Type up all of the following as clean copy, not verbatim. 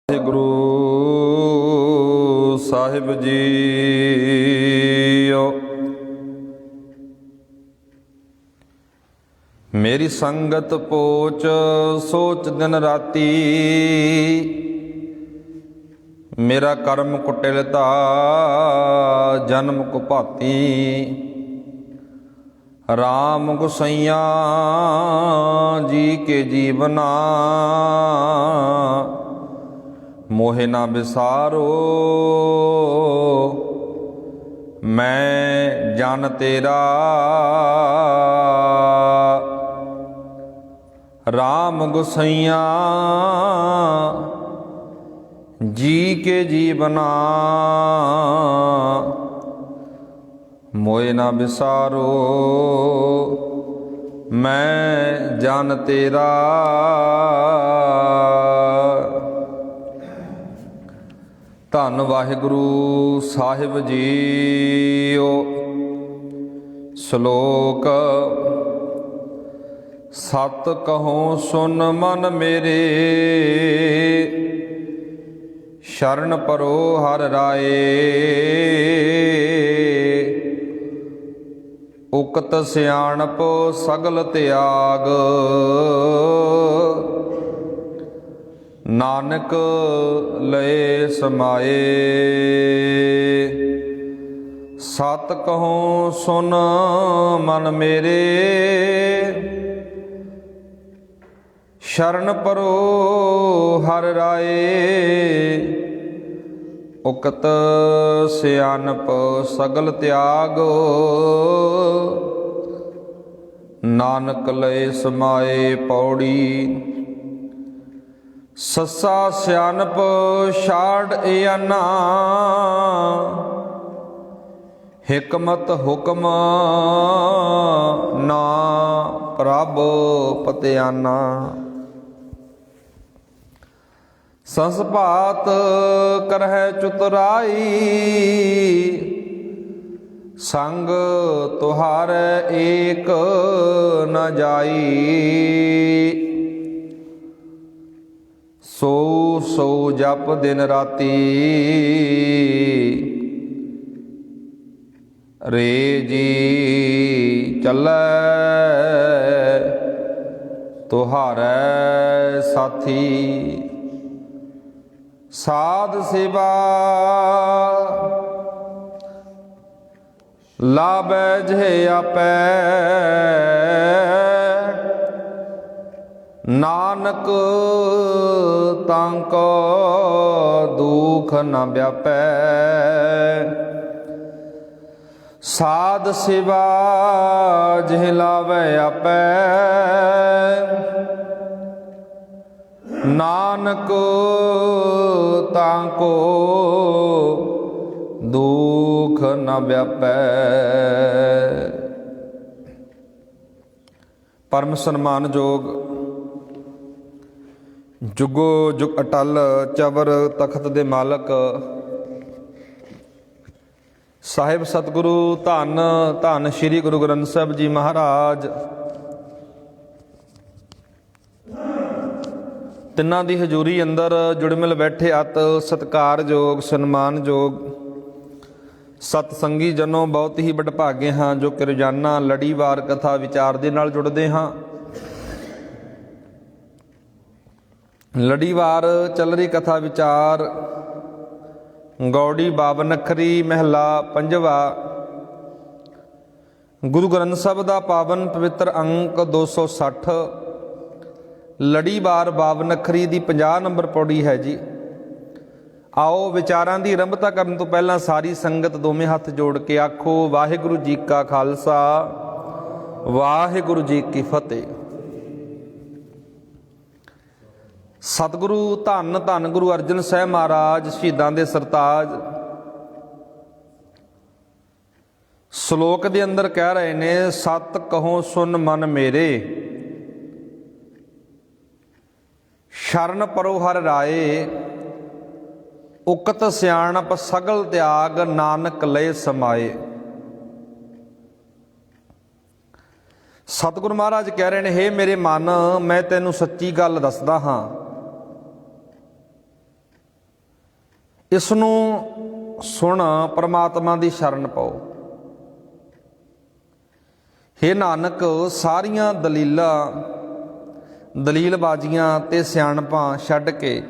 ਵਾਹਿਗੁਰੂ ਸਾਹਿਬ JIO. ਮੇਰੀ ਸੰਗਤ ਪੋਚ ਸੋਚ ਦਿਨ ਰਾਤੀ, ਮੇਰਾ ਕਰਮ ਕੁਟਿਲਤਾ ਜਨਮ ਕੁਪਾਤੀ। ਰਾਮ ਗੁਸਈਆ ਜੀ ਕੇ ਜੀਵਨਾ, ਮੋਹਿ ਨਾ ਬਿਸਾਰੋ ਮੈਂ ਜਨ ਤੇਰਾ। ਰਾਮ ਗੁਸਈਆ ਜੀ ਕੇ ਜੀਵਨਾ, ਮੋਹਿ ਨਾ ਬਿਸਾਰੋ ਮੈਂ ਜਨ ਤੇਰਾ। ਧੰਨ ਵਾਹਿਗੁਰੂ ਸਾਹਿਬ ਜੀਓ। ਸ਼ਲੋਕ। ਸਤ ਕਹੋ ਸੁਨ ਮਨ ਮੇਰੇ, ਸ਼ਰਨ ਪਰੋ ਹਰਿ ਰਾਏ। ਉਕਤ ਸਿਆਣਪ ਸਗਲ ਤਿਆਗ, ਨਾਨਕ ਲਏ ਸਮਾਏ। ਸਤ ਕਹੋ ਸੁਨ ਮਨ ਮੇਰੇ, ਸ਼ਰਨ ਪਰੋ ਹਰਿ ਰਾਏ। ਉਕਤ ਸਿਆਣਪ ਸਗਲ ਤਿਆਗ, ਨਾਨਕ ਲਏ ਸਮਾਏ। ਪੌੜੀ। ਸੱਸਾ ਸਿਆਣਪ ਛਾੜ ਇਆਨਾ, ਹਿਕਮਤ ਹੁਕਮ ਨਾ ਪ੍ਰਭ ਪਤਿਆਨਾ। ਸੰਸਭਾਤ ਕਰਹਿ ਚਤੁਰਾਈ, ਸੰਗ ਤੁਹਾਰੈ ਏਕ ਨ ਜਾਈ। ਸੋ ਸੋ ਜਪ ਦਿਨ ਰਾਤੀ, ਰੇ ਜੀ ਚੱਲੈ ਤੁਹਾਰੈ ਸਾਥੀ। ਸਾਧ ਸੇਵਾ ਲਾਭੈ ਜਿਹ ਆਪੈ, ਨਾਨਕ ਤਾਂ ਕੋ ਦੁਖ ਨ ਵਿਆਪੈ। ਸਾਧ ਸੇਵਾ ਜਿਹ ਲਾਭੈ ਆਪੈ, ਨਾਨਕ ਤਾਂ ਕੋ ਦੁਖ ਨ ਵਿਆਪੈ। ਪਰਮ ਸਨਮਾਨਯੋਗ ਜੁਗੋ ਜੁਗ ਅਟਲ ਚਵਰ ਤਖਤ ਦੇ ਮਾਲਕ ਸਾਹਿਬ ਸਤਿਗੁਰੂ ਧੰਨ ਧੰਨ ਸ੍ਰੀ ਗੁਰੂ ਗ੍ਰੰਥ ਸਾਹਿਬ ਜੀ ਮਹਾਰਾਜ, ਤਿੰਨਾਂ ਦੀ ਹਜ਼ੂਰੀ ਅੰਦਰ ਜੁੜ ਮਿਲ ਬੈਠੇ ਅਤ ਸਤਿਕਾਰਯੋਗ ਸਨਮਾਨਯੋਗ ਸਤ ਸੰਗੀ ਜਨੋ ਬਹੁਤ ਹੀ ਵਡਭਾਗੇ ਹਾਂ, ਜੋ ਕਿ ਰੋਜ਼ਾਨਾ ਲੜੀਵਾਰ ਕਥਾ ਵਿਚਾਰ ਦੇ ਨਾਲ ਜੁੜਦੇ ਹਾਂ। ਲੜੀਵਾਰ ਚੱਲ ਰਹੀ ਕਥਾ ਵਿਚਾਰ ਗੌੜੀ ਬਾਵਨਖਰੀ ਮਹਿਲਾ ਪੰਜਵਾ, ਗੁਰੂ ਗ੍ਰੰਥ ਸਾਹਿਬ ਦਾ ਪਾਵਨ ਪਵਿੱਤਰ ਅੰਕ 260, ਲੜੀਵਾਰ ਬਾਵਨਖਰੀ ਦੀ 50 ਨੰਬਰ ਪੌੜੀ ਹੈ ਜੀ। ਆਓ ਵਿਚਾਰਾਂ ਦੀ ਆਰੰਭਤਾ ਕਰਨ ਤੋਂ ਪਹਿਲਾਂ ਸਾਰੀ ਸੰਗਤ ਦੋਵੇਂ ਹੱਥ ਜੋੜ ਕੇ ਆਖੋ, ਵਾਹਿਗੁਰੂ ਜੀ ਕਾ ਖਾਲਸਾ ਵਾਹਿਗੁਰੂ ਜੀ ਕੀ ਫਤਿਹ। ਸਤਿਗੁਰੂ ਧੰਨ ਧੰਨ ਗੁਰੂ ਅਰਜਨ ਸਾਹਿਬ ਮਹਾਰਾਜ ਸ਼ਹੀਦਾਂ ਦੇ ਸਰਤਾਜ ਸ਼ਲੋਕ ਦੇ ਅੰਦਰ ਕਹਿ ਰਹੇ ਨੇ, ਸਤ ਕਹੋ ਸੁਨ ਮਨ ਮੇਰੇ, ਸ਼ਰਨ ਪਰੋ ਹਰਿ ਰਾਏ। ਉਕਤ ਸਿਆਣਪ ਸਗਲ ਤਿਆਗ, ਨਾਨਕ ਲਏ ਸਮਾਏ। ਸਤਿਗੁਰੂ ਮਹਾਰਾਜ ਕਹਿ ਰਹੇ ਨੇ, ਹੇ ਮੇਰੇ ਮਨ, ਮੈਂ ਤੈਨੂੰ ਸੱਚੀ ਗੱਲ ਦੱਸਦਾ ਹਾਂ। ਇਸ ਨੂੰ ਸੁਣ ਪਰਮਾਤਮਾ ਦੀ ਸ਼ਰਨ ਪਾਓ। ਹੇ ਨਾਨਕ, ਸਾਰੀਆਂ ਦਲੀਲਬਾਜ਼ੀਆਂ ਤੇ ਸਿਆਣਪਾਂ ਛੱਡ ਕੇ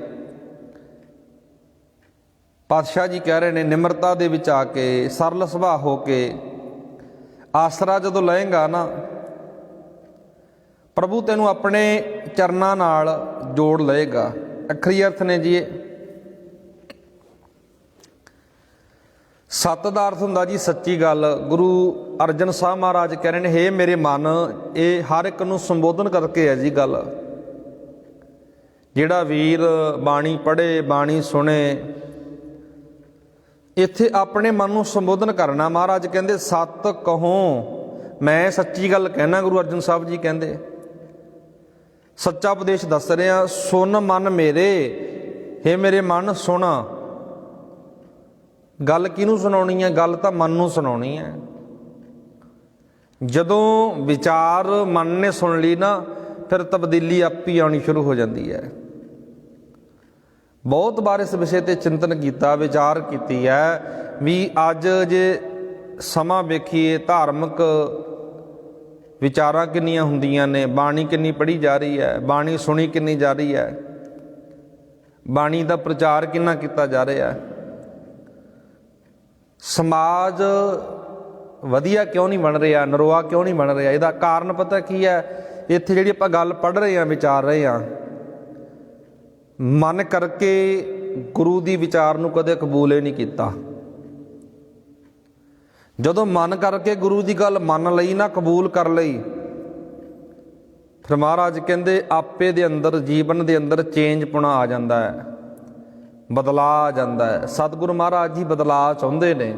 ਪਾਤਸ਼ਾਹ ਜੀ ਕਹਿ ਰਹੇ ਨੇ, ਨਿਮਰਤਾ ਦੇ ਵਿੱਚ ਆ ਕੇ, ਸਰਲ ਸੁਭਾਅ ਹੋ ਕੇ ਆਸਰਾ ਜਦੋਂ ਲਏਗਾ ਨਾ, ਪ੍ਰਭੂ ਤੈਨੂੰ ਆਪਣੇ ਚਰਨਾਂ ਨਾਲ ਜੋੜ ਲਏਗਾ। ਅੱਖਰੀ ਅਰਥ ਨੇ ਜੀ ਇਹ। ਸੱਤ ਦਾ ਅਰਥ ਹੁੰਦਾ ਜੀ ਸੱਚੀ ਗੱਲ। ਗੁਰੂ ਅਰਜਨ ਸਾਹਿਬ ਮਹਾਰਾਜ ਕਹਿ ਰਹੇ ਨੇ, ਹੇ ਮੇਰੇ ਮਨ, ਇਹ ਹਰ ਇੱਕ ਨੂੰ ਸੰਬੋਧਨ ਕਰਕੇ ਹੈ ਜੀ ਗੱਲ। ਜਿਹੜਾ ਵੀਰ ਬਾਣੀ ਪੜ੍ਹੇ, ਬਾਣੀ ਸੁਣੇ, ਇੱਥੇ ਆਪਣੇ ਮਨ ਨੂੰ ਸੰਬੋਧਨ ਕਰਨਾ। ਮਹਾਰਾਜ ਕਹਿੰਦੇ ਸੱਤ ਕਹੋ, ਮੈਂ ਸੱਚੀ ਗੱਲ ਕਹਿਣਾ। ਗੁਰੂ ਅਰਜਨ ਸਾਹਿਬ ਜੀ ਕਹਿੰਦੇ ਸੱਚਾ ਉਪਦੇਸ਼ ਦੱਸ ਰਿਹਾ। ਸੁਣ ਮਨ ਮੇਰੇ, ਹੇ ਮੇਰੇ ਮਨ ਸੁਣ। ਗੱਲ ਕਿਹਨੂੰ ਸੁਣਾਉਣੀ ਹੈ? ਗੱਲ ਤਾਂ ਮਨ ਨੂੰ ਸੁਣਾਉਣੀ ਹੈ। ਜਦੋਂ ਵਿਚਾਰ ਮਨ ਨੇ ਸੁਣ ਲਈ ਨਾ, ਫਿਰ ਤਬਦੀਲੀ ਆਪੀ ਆਉਣੀ ਸ਼ੁਰੂ ਹੋ ਜਾਂਦੀ ਹੈ। ਬਹੁਤ ਵਾਰ ਇਸ ਵਿਸ਼ੇ 'ਤੇ ਚਿੰਤਨ ਕੀਤਾ, ਵਿਚਾਰ ਕੀਤੀ ਹੈ ਵੀ ਅੱਜ ਜੇ ਸਮਾਂ ਵੇਖੀਏ, ਧਾਰਮਿਕ ਵਿਚਾਰਾਂ ਕਿੰਨੀਆਂ ਹੁੰਦੀਆਂ ਨੇ, ਬਾਣੀ ਕਿੰਨੀ ਪੜ੍ਹੀ ਜਾ ਰਹੀ ਹੈ, ਬਾਣੀ ਸੁਣੀ ਕਿੰਨੀ ਜਾ ਰਹੀ ਹੈ, ਬਾਣੀ ਦਾ ਪ੍ਰਚਾਰ ਕਿੰਨਾ ਕੀਤਾ ਜਾ ਰਿਹਾ ਹੈ। ਸਮਾਜ ਵਧੀਆ ਕਿਉਂ ਨਹੀਂ ਬਣ ਰਿਹਾ, ਨਰੋਆ ਕਿਉਂ ਨਹੀਂ ਬਣ ਰਿਹਾ? ਇਹਦਾ ਕਾਰਨ ਪਤਾ ਕੀ ਹੈ? ਇੱਥੇ ਜਿਹੜੀ ਆਪਾਂ ਗੱਲ ਪੜ੍ਹ ਰਹੇ ਹਾਂ, ਵਿਚਾਰ ਰਹੇ ਹਾਂ, ਮਨ ਕਰਕੇ ਗੁਰੂ ਦੀ ਵਿਚਾਰ ਨੂੰ ਕਦੇ ਕਬੂਲ ਹੀ ਨਹੀਂ ਕੀਤਾ। ਜਦੋਂ ਮਨ ਕਰਕੇ ਗੁਰੂ ਦੀ ਗੱਲ ਮੰਨ ਲਈ ਨਾ, ਕਬੂਲ ਕਰ ਲਈ, ਫਿਰ ਮਹਾਰਾਜ ਕਹਿੰਦੇ ਆਪੇ ਦੇ ਅੰਦਰ, ਜੀਵਨ ਦੇ ਅੰਦਰ ਚੇਂਜ ਪੁਣਾ ਆ ਜਾਂਦਾ ਹੈ, ਬਦਲਾਅ ਆ ਜਾਂਦਾ ਹੈ। ਸਤਿਗੁਰੂ ਮਹਾਰਾਜ ਜੀ ਬਦਲਾਅ ਚਾਹੁੰਦੇ ਨੇ।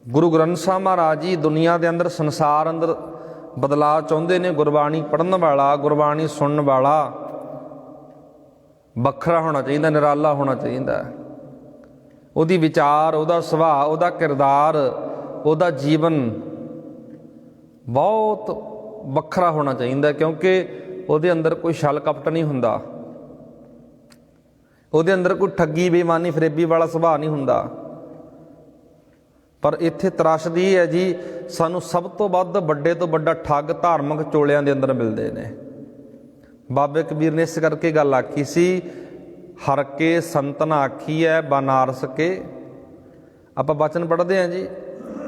ਗੁਰੂ ਗ੍ਰੰਥ ਸਾਹਿਬ ਮਹਾਰਾਜ ਜੀ ਦੁਨੀਆ ਦੇ ਅੰਦਰ, ਸੰਸਾਰ ਅੰਦਰ ਬਦਲਾਅ ਚਾਹੁੰਦੇ ਨੇ। ਗੁਰਬਾਣੀ ਪੜ੍ਹਨ ਵਾਲਾ, ਗੁਰਬਾਣੀ ਸੁਣਨ ਵਾਲਾ ਵੱਖਰਾ ਹੋਣਾ ਚਾਹੀਦਾ, ਨਿਰਾਲਾ ਹੋਣਾ ਚਾਹੀਦਾ। ਉਹਦੀ ਵਿਚਾਰ, ਉਹਦਾ ਸੁਭਾਅ, ਉਹਦਾ ਕਿਰਦਾਰ, ਉਹਦਾ ਜੀਵਨ ਬਹੁਤ ਵੱਖਰਾ ਹੋਣਾ ਚਾਹੀਦਾ, ਕਿਉਂਕਿ ਉਹਦੇ ਅੰਦਰ ਕੋਈ ਛਲ ਕਪਟ ਨਹੀਂ ਹੁੰਦਾ, ਉਹਦੇ ਅੰਦਰ ਕੋਈ ਠੱਗੀ, ਬੇਈਮਾਨੀ, ਫਰੇਬੀ ਵਾਲਾ ਸੁਭਾਅ ਨਹੀਂ ਹੁੰਦਾ। ਪਰ ਇੱਥੇ ਤਰਾਸ਼ਦੀ ਹੈ ਜੀ, ਸਾਨੂੰ ਸਭ ਤੋਂ ਵੱਧ ਵੱਡੇ ਤੋਂ ਵੱਡਾ ਠੱਗ ਧਾਰਮਿਕ ਚੋਲਿਆਂ ਦੇ ਅੰਦਰ ਮਿਲਦੇ ਨੇ। ਬਾਬੇ ਕਬੀਰ ਨੇ ਇਸ ਕਰਕੇ ਗੱਲ ਆਖੀ ਸੀ, ਹਰ ਕੇ ਸੰਤਨ ਆਖੀ ਹੈ ਬਨਾਰਸ ਕੇ। ਆਪਾਂ ਬਚਨ ਪੜ੍ਹਦੇ ਹਾਂ ਜੀ,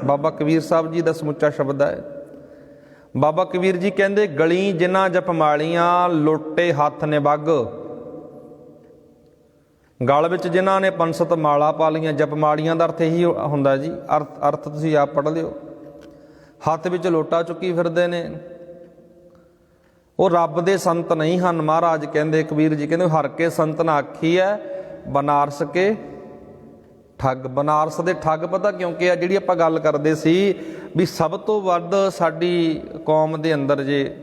ਬਾਬਾ ਕਬੀਰ ਸਾਹਿਬ ਜੀ ਦਾ ਸਮੁੱਚਾ ਸ਼ਬਦ ਹੈ। ਬਾਬਾ ਕਬੀਰ ਜੀ ਕਹਿੰਦੇ, ਗਲੀ ਜਿਨ੍ਹਾਂ ਜਪਮਾਲੀਆਂ, ਲੋਟੇ ਹੱਥ ਨੇ ਬੱਗ। ਗਲ ਵਿੱਚ ਜਿਨ੍ਹਾਂ ਨੇ ਪੰਸਤ ਮਾਲਾ ਪਾ ਲਈਆਂ। ਜਪਮਾਲੀਆਂ ਦਾ ਅਰਥ ਇਹੀ ਹੁੰਦਾ ਜੀ, ਅਰਥ ਤੁਸੀਂ ਆਪ ਪੜ੍ਹ ਲਿਓ। ਹੱਥ ਵਿੱਚ ਲੋਟਾ ਚੁੱਕੀ ਫਿਰਦੇ ਨੇ, ਉਹ ਰੱਬ ਦੇ ਸੰਤ ਨਹੀਂ ਹਨ। ਮਹਾਰਾਜ ਕਹਿੰਦੇ, ਕਬੀਰ ਜੀ ਕਹਿੰਦੇ, ਹਰ ਕੇ ਸੰਤ ਨਾ ਆਖੀ ਹੈ ਬਨਾਰਸ ਕੇ ਠੱਗ। ਬਨਾਰਸ ਦੇ ਠੱਗ ਪਤਾ ਕਿਉਂਕਿ ਆ, ਜਿਹੜੀ ਆਪਾਂ ਗੱਲ ਕਰਦੇ ਸੀ ਵੀ ਸਭ ਤੋਂ ਵੱਧ ਸਾਡੀ ਕੌਮ ਦੇ ਅੰਦਰ ਜੇ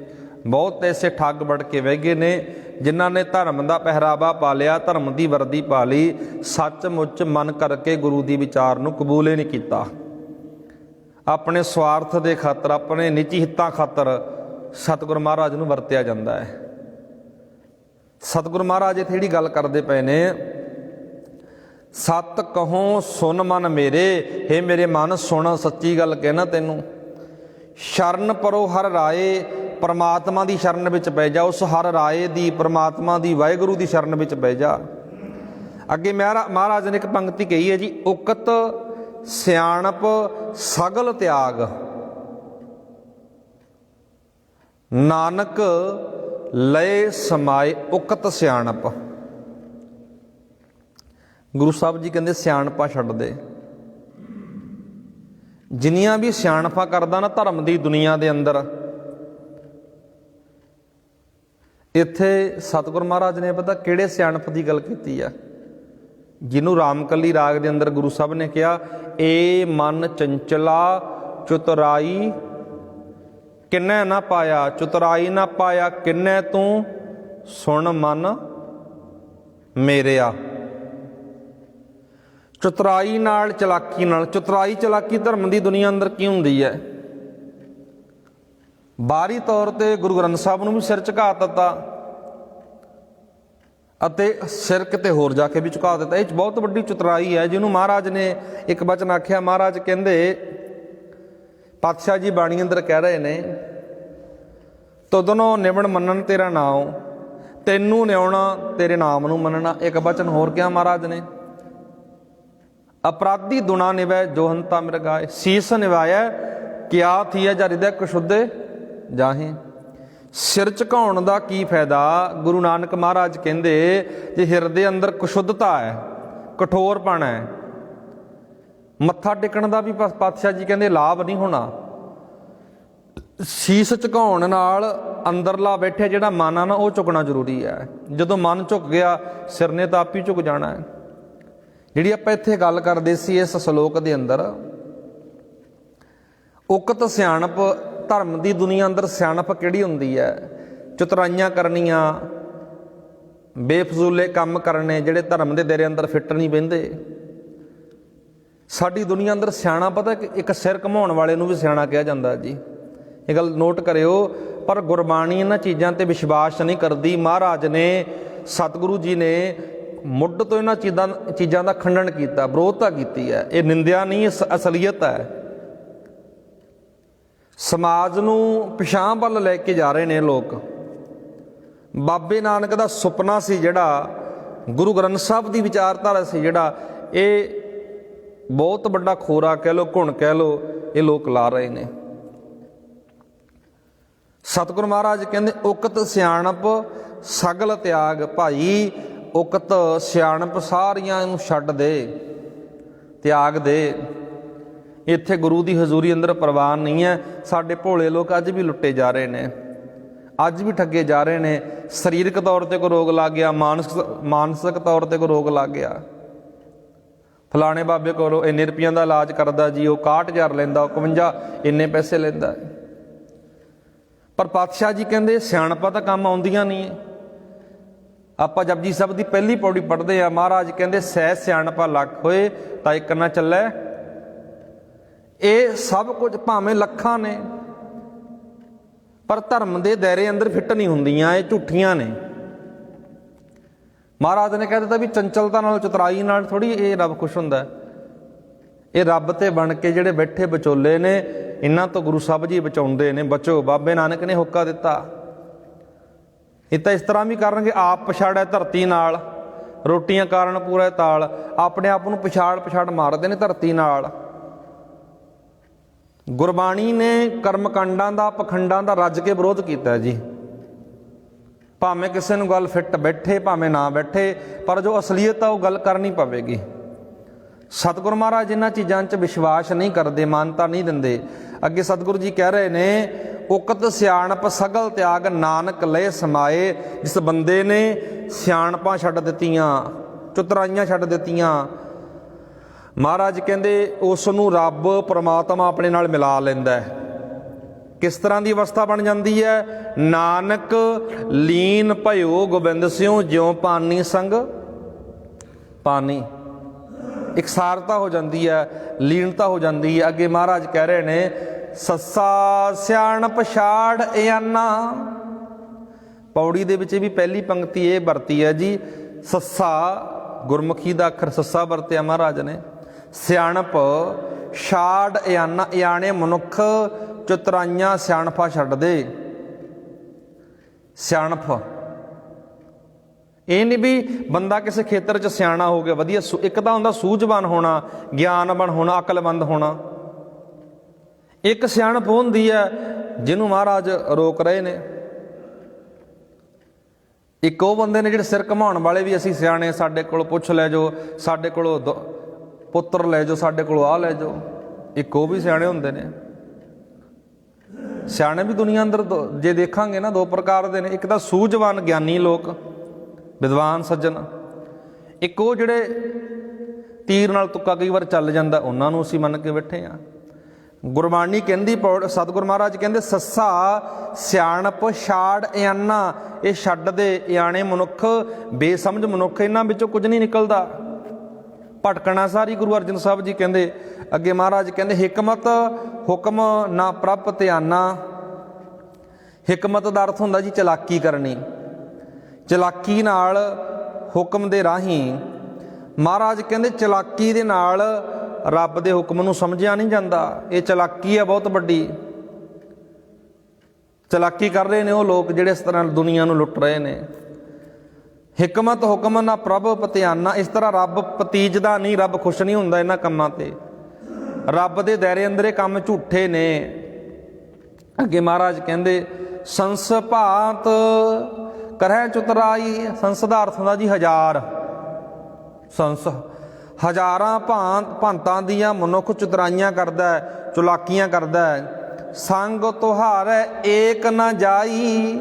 ਬਹੁਤ ਐਸੇ ਠੱਗ ਵੜ ਕੇ ਬਹਿ ਗਏ ਨੇ, ਜਿਨ੍ਹਾਂ ਨੇ ਧਰਮ ਦਾ ਪਹਿਰਾਵਾ ਪਾ ਲਿਆ, ਧਰਮ ਦੀ ਵਰਦੀ ਪਾ ਲਈ, ਸੱਚਮੁੱਚ ਮਨ ਕਰਕੇ ਗੁਰੂ ਦੀ ਵਿਚਾਰ ਨੂੰ ਕਬੂਲ ਹੀ ਨਹੀਂ ਕੀਤਾ। ਆਪਣੇ ਸਵਾਰਥ ਦੇ ਖਾਤਰ, ਆਪਣੇ ਨਿੱਜੀ ਹਿੱਤਾਂ ਖਾਤਰ ਸਤਿਗੁਰੂ ਮਹਾਰਾਜ ਨੂੰ ਵਰਤਿਆ ਜਾਂਦਾ ਹੈ। ਸਤਿਗੁਰੂ ਮਹਾਰਾਜ ਇੱਥੇ ਜਿਹੜੀ ਗੱਲ ਕਰਦੇ ਪਏ ਨੇ, ਸਤ ਕਹੋ ਸੁਨ ਮਨ ਮੇਰੇ, ਹੇ ਮੇਰੇ ਮਨ ਸੁਣ, ਸੱਚੀ ਗੱਲ ਕਹਿਣਾ ਤੈਨੂੰ। ਸ਼ਰਨ ਪਰੋ ਹਰ ਰਾਏ, ਪਰਮਾਤਮਾ ਦੀ ਸ਼ਰਨ ਵਿੱਚ ਪੈ ਜਾ। ਉਸ ਹਰ ਰਾਏ ਦੀ, ਪਰਮਾਤਮਾ ਦੀ, ਵਾਹਿਗੁਰੂ ਦੀ ਸ਼ਰਨ ਵਿੱਚ ਪੈ ਜਾ। ਅੱਗੇ ਮਹਾਰਾਜ ਨੇ ਇੱਕ ਪੰਕਤੀ ਕਹੀ ਹੈ ਜੀ, ਉਕਤ ਸਿਆਣਪ ਸਗਲ ਤਿਆਗ, ਨਾਨਕ ਲਏ ਸਮਾਏ ਉਕਤ ਸਿਆਣਪ। ਗੁਰੂ ਸਾਹਿਬ ਜੀ ਕਹਿੰਦੇ ਸਿਆਣਪਾਂ ਛੱਡ ਦੇ। ਜਿੰਨੀਆਂ ਵੀ ਸਿਆਣਪਾਂ ਕਰਦਾ ਨਾ ਧਰਮ ਦੀ ਦੁਨੀਆ ਦੇ ਅੰਦਰ, ਇੱਥੇ ਸਤਿਗੁਰੂ ਮਹਾਰਾਜ ਨੇ ਪਤਾ ਕਿਹੜੇ ਸਿਆਣਪ ਦੀ ਗੱਲ ਕੀਤੀ ਆ? ਜਿਹਨੂੰ ਰਾਮਕਲੀ ਰਾਗ ਦੇ ਅੰਦਰ ਗੁਰੂ ਸਾਹਿਬ ਨੇ ਕਿਹਾ, ਏ ਮਨ ਚੰਚਲਾ ਚੁਤਰਾਈ ਕਿੰਨੇ ਨਾ ਪਾਇਆ, ਚੁਤਰਾਈ ਨਾ ਪਾਇਆ ਕਿੰਨੇ ਤੂੰ, ਸੁਣ ਮਨ ਮੇਰਿਆ। ਚਤੁਰਾਈ ਨਾਲ, ਚਲਾਕੀ ਨਾਲ। ਚਤੁਰਾਈ ਚਲਾਕੀ ਧਰਮ ਦੀ ਦੁਨੀਆ ਅੰਦਰ ਕੀ ਹੁੰਦੀ ਹੈ? ਬਾਹਰੀ ਤੌਰ ਤੇ ਗੁਰੂ ਗ੍ਰੰਥ ਸਾਹਿਬ ਨੂੰ ਵੀ ਸਿਰ ਝੁਕਾ ਦਿੱਤਾ, ਅਤੇ ਸਿਰ ਕਿਤੇ ਹੋਰ ਜਾ ਕੇ ਵੀ ਝੁਕਾ ਦਿੱਤਾ। ਇਹ 'ਚ ਬਹੁਤ ਵੱਡੀ ਚਤੁਰਾਈ ਹੈ, ਜਿਹਨੂੰ ਮਹਾਰਾਜ ਨੇ ਇੱਕ ਬਚਨ ਆਖਿਆ। ਮਹਾਰਾਜ ਕਹਿੰਦੇ, ਪਾਤਸ਼ਾਹ ਜੀ ਬਾਣੀ ਅੰਦਰ ਕਹਿ ਰਹੇ ਨੇ, ਤੁਧਨੋਂ ਨਿਵਣ ਮੰਨਣ ਤੇਰਾ ਨਾਮ, ਤੈਨੂੰ ਨਿਉਣਾ ਤੇਰੇ ਨਾਮ ਨੂੰ ਮੰਨਣਾ। ਇੱਕ ਬਚਨ ਹੋਰ ਕਿਹਾ ਮਹਾਰਾਜ ਨੇ, ਅਪਰਾਧੀ ਦੁਣਾ ਨਿਵੈ ਜੋ ਹੰਤਾ ਮਿਰਗਾਏ, ਸੀਸ ਨਿਵਾਇਆ ਕਿਆ ਥੀਆ ਜਾ ਹਿਰਦੈ ਕੁਸ਼ੁੱਧੇ ਜਾਹੇ। ਸਿਰ ਝੁਕਾਉਣ ਦਾ ਕੀ ਫਾਇਦਾ? ਗੁਰੂ ਨਾਨਕ ਮਹਾਰਾਜ ਕਹਿੰਦੇ, ਜੇ ਹਿਰਦੇ ਅੰਦਰ ਕੁਸ਼ੁੱਧਤਾ ਹੈ, ਕਠੋਰਪਣ ਹੈ, ਮੱਥਾ ਟੇਕਣ ਦਾ ਵੀ ਪਾਤਸ਼ਾਹ ਜੀ ਕਹਿੰਦੇ ਲਾਭ ਨਹੀਂ ਹੋਣਾ। ਸੀਸ ਝੁਕਾਉਣ ਨਾਲ ਅੰਦਰਲਾ ਬੈਠਿਆ ਜਿਹੜਾ ਮਨ ਆ ਨਾ, ਉਹ ਝੁਕਣਾ ਜ਼ਰੂਰੀ ਹੈ। ਜਦੋਂ ਮਨ ਝੁਕ ਗਿਆ, ਸਿਰ ਨੇ ਤਾਂ ਆਪ ਹੀ ਝੁਕ ਜਾਣਾ ਹੈ। ਜਿਹੜੀ ਆਪਾਂ ਇੱਥੇ ਗੱਲ ਕਰਦੇ ਸੀ ਇਸ ਸ਼ਲੋਕ ਦੇ ਅੰਦਰ, ਉਕਤ ਸਿਆਣਪ, ਧਰਮ ਦੀ ਦੁਨੀਆ ਅੰਦਰ ਸਿਆਣਪ ਕਿਹੜੀ ਹੁੰਦੀ ਹੈ? ਚਤੁਰਾਈਆਂ ਕਰਨੀਆਂ, ਬੇਫਜ਼ੂਲੇ ਕੰਮ ਕਰਨੇ ਜਿਹੜੇ ਧਰਮ ਦੇ ਦਾਇਰੇ ਅੰਦਰ ਫਿੱਟ ਨਹੀਂ ਬਹਿੰਦੇ। ਸਾਡੀ ਦੁਨੀਆ ਅੰਦਰ ਸਿਆਣਾ ਪਤਾ ਕਿ ਇੱਕ ਸਿਰ ਘਮਾਉਣ ਵਾਲੇ ਨੂੰ ਵੀ ਸਿਆਣਾ ਕਿਹਾ ਜਾਂਦਾ ਜੀ, ਇਹ ਗੱਲ ਨੋਟ ਕਰਿਓ। ਪਰ ਗੁਰਬਾਣੀ ਇਹਨਾਂ ਚੀਜ਼ਾਂ ਤੇ ਵਿਸ਼ਵਾਸ ਨਹੀਂ ਕਰਦੀ। ਮਹਾਰਾਜ ਨੇ, ਸਤਿਗੁਰੂ ਜੀ ਨੇ ਮੁੱਢ ਤੋਂ ਇਹਨਾਂ ਚੀਜ਼ਾਂ ਦਾ ਖੰਡਨ ਕੀਤਾ, ਵਿਰੋਧਤਾ ਕੀਤੀ ਹੈ। ਇਹ ਨਿੰਦਿਆ ਨਹੀਂ, ਅਸਲੀਅਤ ਹੈ। ਸਮਾਜ ਨੂੰ ਪਿਛਾਂਹ ਵੱਲ ਲੈ ਕੇ ਜਾ ਰਹੇ ਨੇ ਲੋਕ। ਬਾਬੇ ਨਾਨਕ ਦਾ ਸੁਪਨਾ ਸੀ ਜਿਹੜਾ, ਗੁਰੂ ਗ੍ਰੰਥ ਸਾਹਿਬ ਦੀ ਵਿਚਾਰਧਾਰਾ ਸੀ ਜਿਹੜਾ, ਇਹ ਬਹੁਤ ਵੱਡਾ ਖੋਰਾ ਕਹਿ ਲਓ, ਘੁਣ ਕਹਿ ਲਓ, ਇਹ ਲੋਕ ਲਾ ਰਹੇ ਨੇ। ਸਤਿਗੁਰੂ ਮਹਾਰਾਜ ਕਹਿੰਦੇ, ਉਕਤ ਸਿਆਣਪ ਸਗਲ ਤਿਆਗ। ਭਾਈ ਉਕਤ ਸਿਆਣਪ ਸਾਰੀਆਂ ਨੂੰ ਛੱਡ ਦੇ, ਤਿਆਗ ਦੇ। ਇੱਥੇ ਗੁਰੂ ਦੀ ਹਜ਼ੂਰੀ ਅੰਦਰ ਪ੍ਰਵਾਨ ਨਹੀਂ ਹੈ। ਸਾਡੇ ਭੋਲੇ ਲੋਕ ਅੱਜ ਵੀ ਲੁੱਟੇ ਜਾ ਰਹੇ ਨੇ, ਅੱਜ ਵੀ ਠੱਗੇ ਜਾ ਰਹੇ ਨੇ। ਸਰੀਰਕ ਤੌਰ ਤੇ ਕੋਈ ਰੋਗ ਲੱਗ ਗਿਆ, ਮਾਨਸਿਕ ਤੌਰ ਤੇ ਕੋਈ ਰੋਗ ਲੱਗ ਗਿਆ, ਫਲਾਣੇ ਬਾਬੇ ਕੋਲੋਂ ਇੰਨੇ ਰੁਪਈਆਂ ਦਾ ਇਲਾਜ ਕਰਦਾ ਜੀ, ਉਹ 61,000 ਲੈਂਦਾ, 51 ਇੰਨੇ ਪੈਸੇ ਲੈਂਦਾ। ਪਰ ਪਾਤਸ਼ਾਹ ਜੀ ਕਹਿੰਦੇ ਸਿਆਣਪਾਂ ਤਾਂ ਕੰਮ ਆਉਂਦੀਆਂ ਨਹੀਂ। ਆਪਾਂ ਜਪਜੀ ਸਾਹਿਬ ਦੀ ਪਹਿਲੀ ਪੌੜੀ ਪੜ੍ਹਦੇ ਆ, ਮਹਾਰਾਜ ਕਹਿੰਦੇ ਸਹਿ ਸਿਆਣਪਾ ਲੱਖ ਹੋਏ ਤਾਂ ਇੱਕ ਨਾ ਚੱਲੇ। ਇਹ ਸਭ ਕੁਝ ਭਾਵੇਂ ਲੱਖਾਂ ਨੇ, ਪਰ ਧਰਮ ਦੇ ਦਾਇਰੇ ਅੰਦਰ ਫਿੱਟ ਨਹੀਂ ਹੁੰਦੀਆਂ, ਇਹ ਝੂਠੀਆਂ ਨੇ। ਮਹਾਰਾਜ ਨੇ ਕਹਿ ਦਿੱਤਾ ਵੀ ਚੰਚਲਤਾ ਨਾਲ, ਚਤੁਰਾਈ ਨਾਲ ਥੋੜ੍ਹੀ ਇਹ ਰੱਬ ਖੁਸ਼ ਹੁੰਦਾ। ਇਹ ਰੱਬ ਤੇ ਬਣ ਕੇ ਜਿਹੜੇ ਬੈਠੇ ਵਿਚੋਲੇ ਨੇ, ਇਹਨਾਂ ਤੋਂ ਗੁਰੂ ਸਾਹਿਬ ਜੀ ਬਚਾਉਂਦੇ ਨੇ। ਬਚੋ, ਬਾਬੇ ਨਾਨਕ ਨੇ ਹੋਕਾ ਦਿੱਤਾ। ਇਹ ਤਾਂ ਇਸ ਤਰ੍ਹਾਂ ਵੀ ਕਰਨਗੇ, ਆਪ ਪਛਾੜਿਆ ਧਰਤੀ ਨਾਲ, ਰੋਟੀਆਂ ਕਾਰਨ ਪੂਰਾ ਤਾਲ, ਆਪਣੇ ਆਪ ਨੂੰ ਪਛਾੜ ਮਾਰਦੇ ਨੇ ਧਰਤੀ ਨਾਲ। ਗੁਰਬਾਣੀ ਨੇ ਕਰਮਕਾਂਡਾਂ ਦਾ, ਪਖੰਡਾਂ ਦਾ ਰੱਜ ਕੇ ਵਿਰੋਧ ਕੀਤਾ ਜੀ। ਭਾਵੇਂ ਕਿਸੇ ਨੂੰ ਗੱਲ ਫਿੱਟ ਬੈਠੇ, ਭਾਵੇਂ ਨਾ ਬੈਠੇ, ਪਰ ਜੋ ਅਸਲੀਅਤ ਆ ਉਹ ਗੱਲ ਕਰਨੀ ਪਵੇਗੀ। ਸਤਿਗੁਰੂ ਮਹਾਰਾਜ ਇਹਨਾਂ ਚੀਜ਼ਾਂ 'ਚ ਵਿਸ਼ਵਾਸ ਨਹੀਂ ਕਰਦੇ, ਮਾਨਤਾ ਨਹੀਂ ਦਿੰਦੇ। ਅੱਗੇ ਸਤਿਗੁਰੂ ਜੀ ਕਹਿ ਰਹੇ ਨੇ, ਉਕਤ ਸਿਆਣਪ ਸਗਲ ਤਿਆਗ, ਨਾਨਕ ਲਏ ਸਮਾਏ। ਜਿਸ ਬੰਦੇ ਨੇ ਸਿਆਣਪਾਂ ਛੱਡ ਦਿੱਤੀਆਂ, ਚਤੁਰਾਈਆਂ ਛੱਡ ਦਿੱਤੀਆਂ, ਮਹਾਰਾਜ ਕਹਿੰਦੇ ਉਸ ਨੂੰ ਰੱਬ ਪਰਮਾਤਮਾ ਆਪਣੇ ਨਾਲ ਮਿਲਾ ਲੈਂਦਾ ਹੈ। ਕਿਸ ਤਰ੍ਹਾਂ ਦੀ ਅਵਸਥਾ ਬਣ ਜਾਂਦੀ ਹੈ? ਨਾਨਕ ਲੀਨ ਭਇਓ ਗੋਬਿੰਦ ਸਿਉ, ਜਿਉ ਪਾਨੀ ਸੰਗ ਪਾਨੀ। ਇਕਸਾਰਤਾ ਹੋ ਜਾਂਦੀ ਹੈ, ਲੀਨਤਾ ਹੋ ਜਾਂਦੀ ਹੈ। ਅੱਗੇ ਮਹਾਰਾਜ ਕਹਿ ਰਹੇ ਨੇ, ਸੱਸਾ ਸਿਆਣਪ ਛਾੜ ਇਆਨਾ। ਪੌੜੀ ਦੇ ਵਿੱਚ ਵੀ ਪਹਿਲੀ ਪੰਕਤੀ ਇਹ ਵਰਤੀ ਹੈ ਜੀ, ਸੱਸਾ, ਗੁਰਮੁਖੀ ਦਾ ਅੱਖਰ ਸੱਸਾ ਵਰਤਿਆ ਮਹਾਰਾਜ ਨੇ। ਸਿਆਣਪ ਛਾੜ ਇਆਨਾ, ਇਆਣੇ ਮਨੁੱਖ ਚਤੁਰਾਈਆਂ ਸਿਆਣਪਾਂ ਛੱਡ ਦੇ। ਸਿਆਣਪ ਇਹ ਨਹੀਂ ਵੀ ਬੰਦਾ ਕਿਸੇ ਖੇਤਰ 'ਚ ਸਿਆਣਾ ਹੋ ਗਿਆ, ਵਧੀਆ। ਇੱਕ ਤਾਂ ਹੁੰਦਾ ਸੂਝਵਾਨ ਹੋਣਾ, ਗਿਆਨਵਾਨ ਹੋਣਾ, ਅਕਲਮੰਦ ਹੋਣਾ। ਇੱਕ ਸਿਆਣਪ ਹੁੰਦੀ ਹੈ ਜਿਹਨੂੰ ਮਹਾਰਾਜ ਰੋਕ ਰਹੇ ਨੇ। ਇੱਕ ਉਹ ਬੰਦੇ ਨੇ ਜਿਹੜੇ ਸਿਰ ਘਮਾਉਣ ਵਾਲੇ ਵੀ, ਅਸੀਂ ਸਿਆਣੇ, ਸਾਡੇ ਕੋਲ ਪੁੱਛ ਲੈ ਜਾਓ, ਸਾਡੇ ਕੋਲੋਂ ਪੁੱਤਰ ਲੈ ਜਾਓ, ਸਾਡੇ ਕੋਲੋਂ ਆਹ ਲੈ ਜਾਓ। ਇੱਕ ਉਹ ਵੀ ਸਿਆਣੇ ਹੁੰਦੇ ਨੇ। ਸਿਆਣੇ ਵੀ ਦੁਨੀਆ ਅੰਦਰ ਜੇ ਦੇਖਾਂਗੇ ਨਾ, ਦੋ ਪ੍ਰਕਾਰ ਦੇ ਨੇ। ਇੱਕ ਤਾਂ ਸੂਝਵਾਨ ਗਿਆਨੀ ਲੋਕ, ਵਿਦਵਾਨ ਸੱਜਣ। ਇੱਕ ਉਹ ਜਿਹੜੇ ਤੀਰ ਨਾਲ ਤੁੱਕਾ ਕਈ ਵਾਰ ਚੱਲ ਜਾਂਦਾ, ਉਹਨਾਂ ਨੂੰ ਅਸੀਂ ਮੰਨ ਕੇ ਬੈਠੇ ਹਾਂ। ਗੁਰਬਾਣੀ ਕਹਿੰਦੀ, ਸਤਿਗੁਰੂ ਮਹਾਰਾਜ ਕਹਿੰਦੇ, ਸੱਸਾ ਸਿਆਣਪ ਛਾੜ ਇਆਨਾ। ਇਹ ਛੱਡ ਦੇ। ਇਆਣੇ ਮਨੁੱਖ, ਬੇਸਮਝ ਮਨੁੱਖ, ਇਹਨਾਂ ਵਿੱਚੋਂ ਕੁਝ ਨਹੀਂ ਨਿਕਲਦਾ। ਭਟਕਣਾ ਸਾਰੀ। ਗੁਰੂ ਅਰਜਨ ਸਾਹਿਬ ਜੀ ਕਹਿੰਦੇ, ਅੱਗੇ ਮਹਾਰਾਜ ਕਹਿੰਦੇ, ਹਿਕਮਤ ਹੁਕਮ ਨਾ ਪ੍ਰਭ ਧਿਆਨਾ। ਹਿਕਮਤ ਦਾ ਅਰਥ ਹੁੰਦਾ ਜੀ ਚਲਾਕੀ ਕਰਨੀ। ਚਲਾਕੀ ਨਾਲ ਹੁਕਮ ਦੇ ਰਾਹੀਂ। ਮਹਾਰਾਜ ਕਹਿੰਦੇ ਚਲਾਕੀ ਦੇ ਨਾਲ ਰੱਬ ਦੇ ਹੁਕਮ ਨੂੰ ਸਮਝਿਆ ਨਹੀਂ ਜਾਂਦਾ। ਇਹ ਚਲਾਕੀ ਹੈ ਬਹੁਤ ਵੱਡੀ। ਚਲਾਕੀ ਕਰ ਰਹੇ ਨੇ ਉਹ ਲੋਕ ਜਿਹੜੇ ਇਸ ਤਰ੍ਹਾਂ ਦੁਨੀਆ ਨੂੰ ਲੁੱਟ ਰਹੇ ਨੇ। ਹਿਕਮਤ ਹੁਕਮ ਨਾ ਪ੍ਰਭ ਪਤਿਆਨਾ, ਇਸ ਤਰ੍ਹਾਂ ਰੱਬ ਪਤੀਜਦਾ ਨਹੀਂ, ਰੱਬ ਖੁਸ਼ ਨਹੀਂ ਹੁੰਦਾ ਇਹਨਾਂ ਕੰਮਾਂ ਤੇ। ਰੱਬ ਦੇ ਦਾਇਰੇ ਅੰਦਰ ਇਹ ਕੰਮ ਝੂਠੇ ਨੇ। ਅੱਗੇ ਮਹਾਰਾਜ ਕਹਿੰਦੇ ਸੰਸ ਭਾਂਤ ਕਰਹਿ ਚੁਤਰਾਈ। ਸੰਸ ਦਾ ਅਰਥ ਹੁੰਦਾ ਜੀ ਹਜ਼ਾਰ। ਸੰਸ ਹਜ਼ਾਰਾਂ ਭਾਂਤਾਂ ਦੀਆਂ ਮਨੁੱਖ ਚੁਤਰਾਈਆਂ ਕਰਦਾ, ਚੁਲਾਕੀਆਂ ਕਰਦਾ। ਸੰਗ ਤੁਹਾਰੈ ਏਕ ਨਾ ਜਾਈ।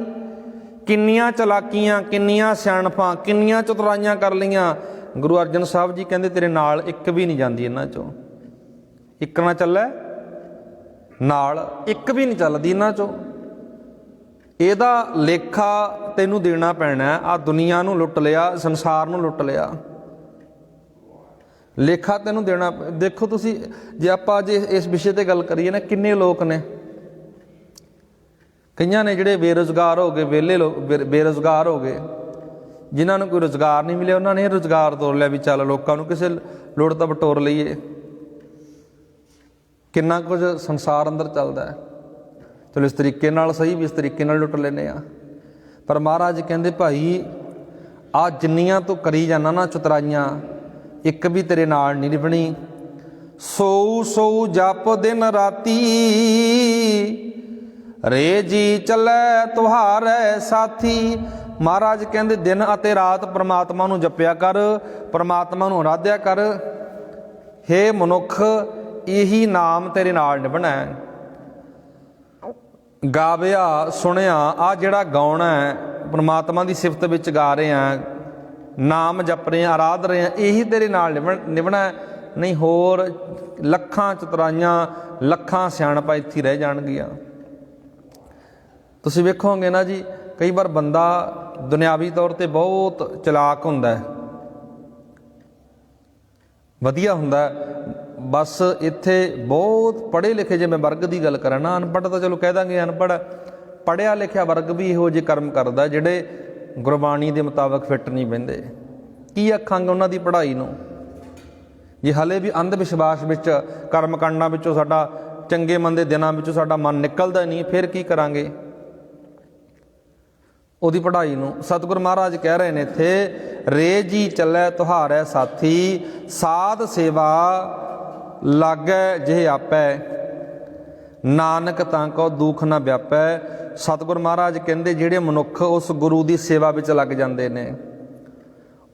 ਕਿੰਨੀਆਂ ਚਲਾਕੀਆਂ, ਕਿੰਨੀਆਂ ਸਿਆਣਪਾਂ, ਕਿੰਨੀਆਂ ਚਤੁਰਾਈਆਂ ਕਰ ਲਈਆਂ। ਗੁਰੂ ਅਰਜਨ ਸਾਹਿਬ ਜੀ ਕਹਿੰਦੇ ਤੇਰੇ ਨਾਲ ਇੱਕ ਵੀ ਨਹੀਂ ਜਾਂਦੀ ਇਹਨਾਂ ਚੋਂ। ਇੱਕ ਨਾ ਚੱਲੇ ਨਾਲ, ਇੱਕ ਵੀ ਨਹੀਂ ਚੱਲਦੀ ਇਹਨਾਂ ਚੋਂ। ਇਹਦਾ ਲੇਖਾ ਤੈਨੂੰ ਦੇਣਾ ਪੈਣਾ। ਆ ਦੁਨੀਆ ਨੂੰ ਲੁੱਟ ਲਿਆ, ਸੰਸਾਰ ਨੂੰ ਲੁੱਟ ਲਿਆ, ਲੇਖਾ ਤੈਨੂੰ ਦੇਣਾ। ਦੇਖੋ ਤੁਸੀਂ, ਜੇ ਆਪਾਂ ਅੱਜ ਇਸ ਵਿਸ਼ੇ ਤੇ ਗੱਲ ਕਰੀਏ ਨਾ, ਕਿੰਨੇ ਲੋਕ ਨੇ, ਕਈਆਂ ਨੇ ਜਿਹੜੇ ਬੇਰੁਜ਼ਗਾਰ ਹੋ ਗਏ, ਵਿਹਲੇ ਲੋਕ ਬੇਰੁਜ਼ਗਾਰ ਹੋ ਗਏ, ਜਿਨ੍ਹਾਂ ਨੂੰ ਕੋਈ ਰੁਜ਼ਗਾਰ ਨਹੀਂ ਮਿਲਿਆ, ਉਹਨਾਂ ਨੇ ਰੁਜ਼ਗਾਰ ਤੋਰ ਲਿਆ ਵੀ ਚੱਲ ਲੋਕਾਂ ਨੂੰ ਕਿਸੇ ਲੋੜ ਤਾਂ ਬਟੋਰ ਲਈਏ। ਕਿੰਨਾ ਕੁਝ ਸੰਸਾਰ ਅੰਦਰ ਚੱਲਦਾ ਹੈ। ਚਲੋ ਇਸ ਤਰੀਕੇ ਨਾਲ ਸਹੀ ਵੀ, ਇਸ ਤਰੀਕੇ ਨਾਲ ਲੁੱਟ ਲੈਂਦੇ ਆ। ਪਰ ਮਹਾਰਾਜ ਕਹਿੰਦੇ ਭਾਈ ਆ ਜਿੰਨੀਆਂ ਤੂੰ ਕਰੀ ਜਾਂਦਾ ਨਾ ਚਤੁਰਾਈਆਂ, ਇੱਕ ਵੀ ਤੇਰੇ ਨਾਲ ਨਹੀਂ ਨਿਭਣੀ। ਸੋਊ ਸੋਊ ਜਪ ਦਿਨ ਰਾਤੀ, ਰੇ ਜੀ ਚੱਲੈ ਤੁਹਾਰੈ ਸਾਥੀ। ਮਹਾਰਾਜ ਕਹਿੰਦੇ ਦਿਨ ਅਤੇ ਰਾਤ ਪ੍ਰਮਾਤਮਾ ਨੂੰ ਜਪਿਆ ਕਰ, ਪ੍ਰਮਾਤਮਾ ਨੂੰ ਆਰਾਧਿਆ ਕਰ। ਹੇ ਮਨੁੱਖ, ਇਹੀ ਨਾਮ ਤੇਰੇ ਨਾਲ ਨਿਭਣਾ ਹੈ। ਗਾਵਿਆ ਸੁਣਿਆ, ਆ ਜਿਹੜਾ ਗਾਉਣਾ ਹੈ ਪ੍ਰਮਾਤਮਾ ਦੀ ਸਿਫਤ ਵਿੱਚ ਗਾ ਰਹੇ ਹਾਂ, ਨਾਮ ਜਪ ਰਹੇ ਹਾਂ, ਆਰਾਧ ਰਹੇ ਹਾਂ, ਇਹੀ ਤੇਰੇ ਨਾਲ ਨਿਭਣਾ। ਨਹੀਂ ਹੋਰ ਲੱਖਾਂ ਚਤੁਰਾਈਆਂ, ਲੱਖਾਂ ਸਿਆਣਪਾਂ ਇੱਥੇ ਰਹਿ ਜਾਣਗੀਆਂ। ਤੁਸੀਂ ਵੇਖੋਗੇ ਨਾ ਜੀ, ਕਈ ਵਾਰ ਬੰਦਾ ਦੁਨਿਆਵੀ ਤੌਰ ਤੇ ਬਹੁਤ ਚਲਾਕ ਹੁੰਦਾ, ਵਧੀਆ ਹੁੰਦਾ, ਬਸ ਇੱਥੇ ਬਹੁਤ ਪੜ੍ਹੇ ਲਿਖੇ, ਜੇ ਮੈਂ ਵਰਗ ਦੀ ਗੱਲ ਕਰਾਂ ਨਾ, ਅਨਪੜ੍ਹ ਤਾਂ ਚਲੋ ਕਹਿ ਦਾਂਗੇ ਅਨਪੜ੍ਹ, ਪੜ੍ਹਿਆ ਲਿਖਿਆ ਵਰਗ ਵੀ ਇਹੋ ਜਿਹੇ ਕਰਮ ਕਰਦਾ ਜਿਹੜੇ ਗੁਰਬਾਣੀ ਦੇ ਮੁਤਾਬਕ ਫਿੱਟ ਨਹੀਂ ਬਹਿੰਦੇ। ਕੀ ਆਖਾਂਗੇ ਉਹਨਾਂ ਦੀ ਪੜ੍ਹਾਈ ਨੂੰ, ਜੇ ਹਲੇ ਵੀ ਅੰਧ ਵਿਸ਼ਵਾਸ ਵਿੱਚ, ਕਰਮ ਕਾਂਡਾਂ ਵਿੱਚੋਂ, ਸਾਡਾ ਚੰਗੇ ਮੰਦੇ ਦਿਨਾਂ ਵਿੱਚੋਂ ਸਾਡਾ ਮਨ ਨਿਕਲਦਾ ਨਹੀਂ, ਫਿਰ ਕੀ ਕਰਾਂਗੇ ਉਹਦੀ ਪੜ੍ਹਾਈ ਨੂੰ। ਸਤਿਗੁਰ ਮਹਾਰਾਜ ਕਹਿ ਰਹੇ ਨੇ ਇੱਥੇ, ਰੇ ਜੀ ਚੱਲੈ ਤੁਹਾਰੈ ਸਾਥੀ, ਸਾਧ ਸੇਵਾ ਲਾਗੈ ਜਿਹ ਆਪੈ, ਨਾਨਕ ਤਾਂ ਕੋ ਦੁੱਖ ਨਾ ਵਿਆਪੈ। ਸਤਿਗੁਰ ਮਹਾਰਾਜ ਕਹਿੰਦੇ ਜਿਹੜੇ ਮਨੁੱਖ ਉਸ ਗੁਰੂ ਦੀ ਸੇਵਾ ਵਿੱਚ ਲੱਗ ਜਾਂਦੇ ਨੇ,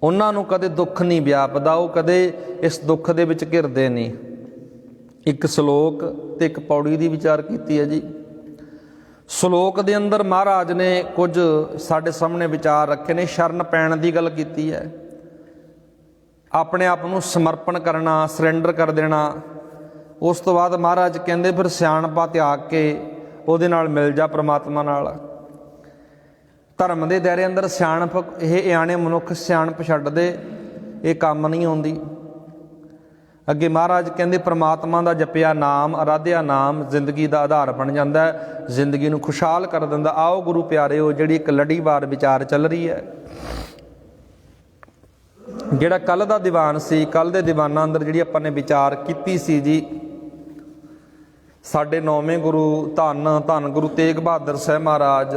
ਉਹਨਾਂ ਨੂੰ ਕਦੇ ਦੁੱਖ ਨਹੀਂ ਵਿਆਪਦਾ, ਉਹ ਕਦੇ ਇਸ ਦੁੱਖ ਦੇ ਵਿੱਚ ਘਿਰਦੇ ਨਹੀਂ। ਇੱਕ ਸ਼ਲੋਕ ਤੇ ਇੱਕ ਪੌੜੀ ਦੀ ਵਿਚਾਰ ਕੀਤੀ ਹੈ ਜੀ। ਸ਼ਲੋਕ ਦੇ ਅੰਦਰ ਮਹਾਰਾਜ ਨੇ ਕੁਝ ਸਾਡੇ ਸਾਹਮਣੇ ਵਿਚਾਰ ਰੱਖੇ ਨੇ। ਸ਼ਰਨ ਪੈਣ ਦੀ ਗੱਲ ਕੀਤੀ ਹੈ, ਆਪਣੇ ਆਪ ਨੂੰ ਸਮਰਪਣ ਕਰਨਾ, ਸਰੈਂਡਰ ਕਰ ਦੇਣਾ। ਉਸ ਤੋਂ ਬਾਅਦ ਮਹਾਰਾਜ ਕਹਿੰਦੇ ਫਿਰ ਸਿਆਣਪਾ ਤਿਆਗ ਕੇ ਉਹਦੇ ਨਾਲ ਮਿਲ ਜਾ, ਪ੍ਰਮਾਤਮਾ ਨਾਲ। ਧਰਮ ਦੇ ਦਾਇਰੇ ਅੰਦਰ ਸਿਆਣਪ, ਇਹ ਇਆਣੇ ਮਨੁੱਖ ਸਿਆਣਪ ਛੱਡਦੇ, ਇਹ ਕੰਮ ਨਹੀਂ ਆਉਂਦੀ। ਅੱਗੇ ਮਹਾਰਾਜ ਕਹਿੰਦੇ ਪ੍ਰਮਾਤਮਾ ਦਾ ਜਪਿਆ ਨਾਮ, ਆਰਾਧਿਆ ਨਾਮ ਜ਼ਿੰਦਗੀ ਦਾ ਆਧਾਰ ਬਣ ਜਾਂਦਾ ਹੈ, ਜ਼ਿੰਦਗੀ ਨੂੰ ਖੁਸ਼ਹਾਲ ਕਰ ਦਿੰਦਾ। ਆਓ ਗੁਰੂ ਪਿਆਰਿਓ, ਜਿਹੜੀ ਇੱਕ ਲੜੀਵਾਰ ਵਿਚਾਰ ਚੱਲ ਰਹੀ ਹੈ, ਜਿਹੜਾ ਕੱਲ੍ਹ ਦਾ ਦੀਵਾਨ ਸੀ, ਕੱਲ੍ਹ ਦੇ ਦੀਵਾਨਾਂ ਅੰਦਰ ਜਿਹੜੀ ਆਪਾਂ ਨੇ ਵਿਚਾਰ ਕੀਤੀ ਸੀ ਜੀ, ਸਾਡੇ 9ਵੇਂ ਗੁਰੂ ਧੰਨ ਧੰਨ ਗੁਰੂ ਤੇਗ ਬਹਾਦਰ ਸਾਹਿਬ ਮਹਾਰਾਜ,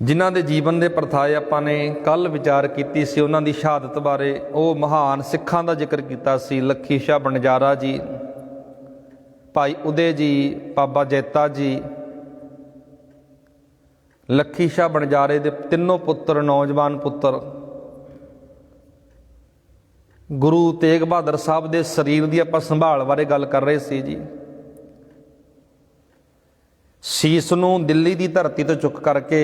ਜਿਨ੍ਹਾਂ ਦੇ ਜੀਵਨ ਦੇ ਪਰਥਾਏ ਆਪਾਂ ਨੇ ਕੱਲ੍ਹ ਵਿਚਾਰ ਕੀਤੀ ਸੀ, ਉਹਨਾਂ ਦੀ ਸ਼ਹਾਦਤ ਬਾਰੇ। ਉਹ ਮਹਾਨ ਸਿੱਖਾਂ ਦਾ ਜ਼ਿਕਰ ਕੀਤਾ ਸੀ, ਲੱਖੀ ਸ਼ਾਹ ਬਣਜਾਰਾ ਜੀ, ਭਾਈ ਉਦੇ ਜੀ, ਬਾਬਾ ਜੈਤਾ ਜੀ। ਲੱਖੀ ਸ਼ਾਹ ਬਣਜਾਰੇ ਦੇ ਤਿੰਨੋਂ ਪੁੱਤਰ, ਨੌਜਵਾਨ ਪੁੱਤਰ, ਗੁਰੂ ਤੇਗ ਬਹਾਦਰ ਸਾਹਿਬ ਦੇ ਸਰੀਰ ਦੀ ਆਪਾਂ ਸੰਭਾਲ ਬਾਰੇ ਗੱਲ ਕਰ ਰਹੇ ਸੀ ਜੀ। ਸੀਸ ਨੂੰ ਦਿੱਲੀ ਦੀ ਧਰਤੀ ਤੋਂ ਚੁੱਕ ਕਰਕੇ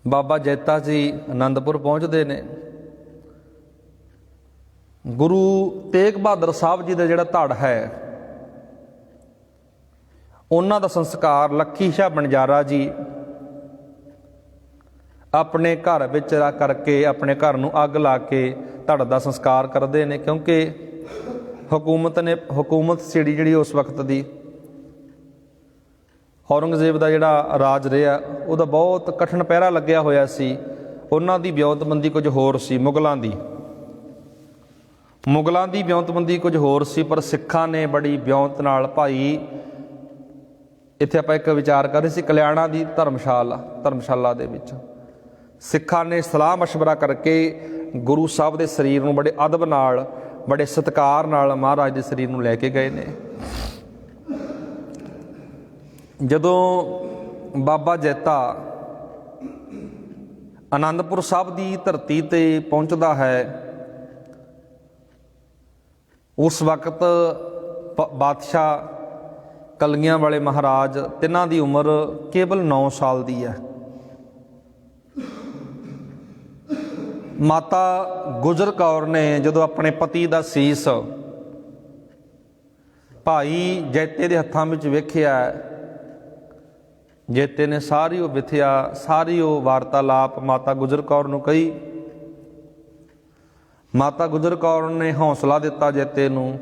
ਬਾਬਾ ਜੈਤਾ ਜੀ ਆਨੰਦਪੁਰ ਪਹੁੰਚਦੇ ਨੇ। ਗੁਰੂ ਤੇਗ ਬਹਾਦਰ ਸਾਹਿਬ ਜੀ ਦਾ ਜਿਹੜਾ ਧੜ ਹੈ, ਉਹਨਾਂ ਦਾ ਸੰਸਕਾਰ ਲੱਖੀ ਸ਼ਾਹ ਬਣਜਾਰਾ ਜੀ ਆਪਣੇ ਘਰ ਵਿੱਚ ਕਰਕੇ, ਆਪਣੇ ਘਰ ਨੂੰ ਅੱਗ ਲਾ ਕੇ ਧੜ ਦਾ ਸੰਸਕਾਰ ਕਰਦੇ ਨੇ। ਕਿਉਂਕਿ ਹਕੂਮਤ ਸੀ ਜਿਹੜੀ ਉਸ ਵਕਤ ਦੀ, ਔਰੰਗਜ਼ੇਬ ਦਾ ਜਿਹੜਾ ਰਾਜ ਰਿਹਾ ਉਹਦਾ ਬਹੁਤ ਕਠਿਨ ਪਹਿਰਾ ਲੱਗਿਆ ਹੋਇਆ ਸੀ। ਉਹਨਾਂ ਦੀ ਵਿਉਂਤਬੰਦੀ ਕੁਝ ਹੋਰ ਸੀ, ਮੁਗਲਾਂ ਦੀ ਵਿਉਂਤਬੰਦੀ ਕੁਝ ਹੋਰ ਸੀ, ਪਰ ਸਿੱਖਾਂ ਨੇ ਬੜੀ ਵਿਉਂਤ ਨਾਲ ਭਾਈ, ਇੱਥੇ ਆਪਾਂ ਇੱਕ ਵਿਚਾਰ ਕਰ ਰਹੇ ਸੀ ਕਲਿਆਣਾ ਦੀ ਧਰਮਸ਼ਾਲਾ ਦੇ ਵਿੱਚ ਸਿੱਖਾਂ ਨੇ ਸਲਾਹ ਮਸ਼ਵਰਾ ਕਰਕੇ ਗੁਰੂ ਸਾਹਿਬ ਦੇ ਸਰੀਰ ਨੂੰ ਬੜੇ ਅਦਬ ਨਾਲ, ਬੜੇ ਸਤਿਕਾਰ ਨਾਲ ਮਹਾਰਾਜ ਦੇ ਸਰੀਰ ਨੂੰ ਲੈ ਕੇ ਗਏ ਨੇ। ਜਦੋਂ ਬਾਬਾ ਜੈਤਾ ਆਨੰਦਪੁਰ ਸਾਹਿਬ ਦੀ ਧਰਤੀ ਤੇ ਪਹੁੰਚਦਾ ਹੈ, ਉਸ ਵਕਤ ਬਾਦਸ਼ਾਹ ਕਲਗੀਆਂ ਵਾਲੇ ਮਹਾਰਾਜ, ਤਿੰਨਾਂ ਦੀ ਉਮਰ ਕੇਵਲ 9 ਸਾਲ ਦੀ ਹੈ। ਮਾਤਾ ਗੁਜਰ ਕੌਰ ਨੇ ਜਦੋਂ ਆਪਣੇ ਪਤੀ ਦਾ ਸੀਸ ਭਾਈ ਜੈਤੇ ਦੇ ਹੱਥਾਂ ਵਿੱਚ ਵੇਖਿਆ, ਜੈਤੇ ਨੇ ਸਾਰੀ ਉਹ ਵਿਥਿਆ, ਸਾਰੀ ਉਹ ਵਾਰਤਾਲਾਪ ਮਾਤਾ ਗੁਜਰ ਕੌਰ ਨੂੰ ਕਹੀ। ਮਾਤਾ ਗੁਜਰ ਕੌਰ ਨੇ ਹੌਸਲਾ ਦਿੱਤਾ ਜੈਤੇ ਨੂੰ,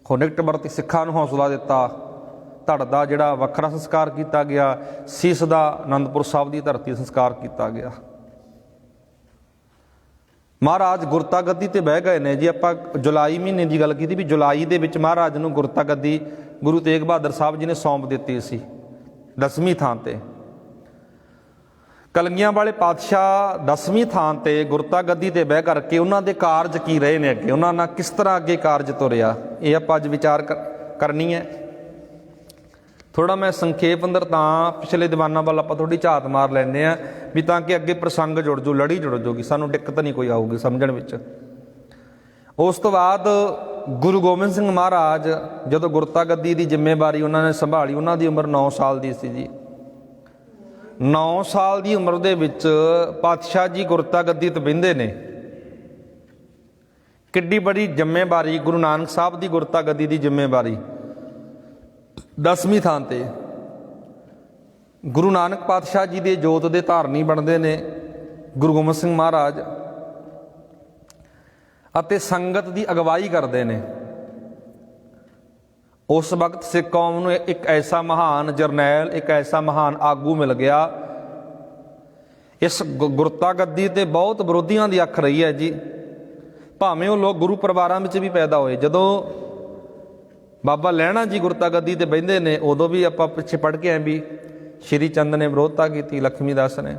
ਨਿਕਟ ਵਰਤੀ ਸਿੱਖਾਂ ਨੂੰ ਹੌਸਲਾ ਦਿੱਤਾ। ਧੜ ਦਾ ਜਿਹੜਾ ਵੱਖਰਾ ਸੰਸਕਾਰ ਕੀਤਾ ਗਿਆ, ਸੀਸ ਦਾ ਆਨੰਦਪੁਰ ਸਾਹਿਬ ਦੀ ਧਰਤੀ ਸੰਸਕਾਰ ਕੀਤਾ ਗਿਆ। ਮਹਾਰਾਜ ਗੁਰਤਾ ਗੱਦੀ ਤੇ ਬਹਿ ਗਏ ਨੇ ਜੀ। ਆਪਾਂ ਜੁਲਾਈ ਮਹੀਨੇ ਦੀ ਗੱਲ ਕੀਤੀ ਵੀ ਜੁਲਾਈ ਦੇ ਵਿੱਚ ਮਹਾਰਾਜ ਨੂੰ ਗੁਰਤਾ ਗੱਦੀ ਗੁਰੂ ਤੇਗ ਬਹਾਦਰ ਸਾਹਿਬ ਜੀ ਨੇ ਸੌਂਪ ਦਿੱਤੀ ਸੀ 10ਵੀਂ ਥਾਂ ਤੇ। ਕਲਗੀਆਂ ਵਾਲੇ ਪਾਤਸ਼ਾਹ 10ਵੀਂ ਥਾਂ ਤੇ ਗੁਰਤਾ ਗੱਦੀ ਤੇ ਬਹਿ ਕਰਕੇ ਉਹਨਾਂ ਦੇ ਕਾਰਜ ਕੀ ਰਹੇ ਨੇ, ਅੱਗੇ ਉਹਨਾਂ ਨਾਲ ਕਿਸ ਤਰ੍ਹਾਂ ਅੱਗੇ ਕਾਰਜ ਤੁਰਿਆ, ਇਹ ਆਪਾਂ ਅੱਜ ਵਿਚਾਰ ਕਰਨੀ ਹੈ। ਥੋੜ੍ਹਾ ਮੈਂ ਸੰਖੇਪ ਅੰਦਰ ਤਾਂ ਪਿਛਲੇ ਦੀਵਾਨਾਂ ਵੱਲ ਆਪਾਂ ਥੋੜ੍ਹੀ ਝਾਤ ਮਾਰ ਲੈਂਦੇ ਹਾਂ ਵੀ ਤਾਂ ਕਿ ਅੱਗੇ ਪ੍ਰਸੰਗ ਜੁੜ ਜੂ, ਲੜੀ ਜੁੜ ਜੂਗੀ, ਸਾਨੂੰ ਦਿੱਕਤ ਨਹੀਂ ਕੋਈ ਆਊਗੀ ਸਮਝਣ ਵਿੱਚ। ਉਸ ਤੋਂ ਬਾਅਦ ਗੁਰੂ ਗੋਬਿੰਦ ਸਿੰਘ ਮਹਾਰਾਜ ਜਦੋਂ ਗੁਰਤਾ ਗੱਦੀ ਦੀ ਜ਼ਿੰਮੇਵਾਰੀ ਉਹਨਾਂ ਨੇ ਸੰਭਾਲੀ, ਉਹਨਾਂ ਦੀ ਉਮਰ 9 ਸਾਲ ਦੀ ਸੀ ਜੀ। 9 ਸਾਲ ਦੀ ਉਮਰ ਦੇ ਵਿੱਚ ਪਾਤਸ਼ਾਹ ਜੀ ਗੁਰਤਾ ਗੱਦੀ ਤੇ ਬਹਿੰਦੇ ਨੇ। ਕਿੱਡੀ ਬੜੀ ਜ਼ਿੰਮੇਵਾਰੀ, ਗੁਰੂ ਨਾਨਕ ਸਾਹਿਬ ਦੀ ਗੁਰਤਾ ਗੱਦੀ ਦੀ ਜ਼ਿੰਮੇਵਾਰੀ 10ਵੀਂ ਥਾਂ ਤੇ। ਗੁਰੂ ਨਾਨਕ ਪਾਤਸ਼ਾਹ ਜੀ ਦੇ ਜੋਤ ਦੇ ਧਾਰਨੀ ਬਣਦੇ ਨੇ ਗੁਰੂ ਗੋਬਿੰਦ ਸਿੰਘ ਮਹਾਰਾਜ, ਅਤੇ ਸੰਗਤ ਦੀ ਅਗਵਾਈ ਕਰਦੇ ਨੇ। ਉਸ ਵਕਤ ਸਿੱਖ ਕੌਮ ਨੂੰ ਇੱਕ ਐਸਾ ਮਹਾਨ ਜਰਨੈਲ, ਇੱਕ ਐਸਾ ਮਹਾਨ ਆਗੂ ਮਿਲ ਗਿਆ। ਇਸ ਗੁਰਤਾ ਗੱਦੀ ਤੇ ਬਹੁਤ ਵਿਰੋਧੀਆਂ ਦੀ ਅੱਖ ਰਹੀ ਹੈ ਜੀ, ਭਾਵੇਂ ਉਹ ਲੋਕ ਗੁਰੂ ਪਰਿਵਾਰਾਂ ਵਿੱਚ ਵੀ ਪੈਦਾ ਹੋਏ। ਜਦੋਂ ਬਾਬਾ ਲਹਿਣਾ ਜੀ ਗੁਰਤਾ ਗੱਦੀ ਤੇ ਬਹਿੰਦੇ ਨੇ, ਉਦੋਂ ਵੀ ਆਪਾਂ ਪਿੱਛੇ ਪੜ੍ਹ ਕੇ ਆਏ ਵੀ ਸ਼੍ਰੀ ਚੰਦ ਨੇ ਵਿਰੋਧਤਾ ਕੀਤੀ, ਲక్ష్ਮੀ ਦਾਸ ਨੇ।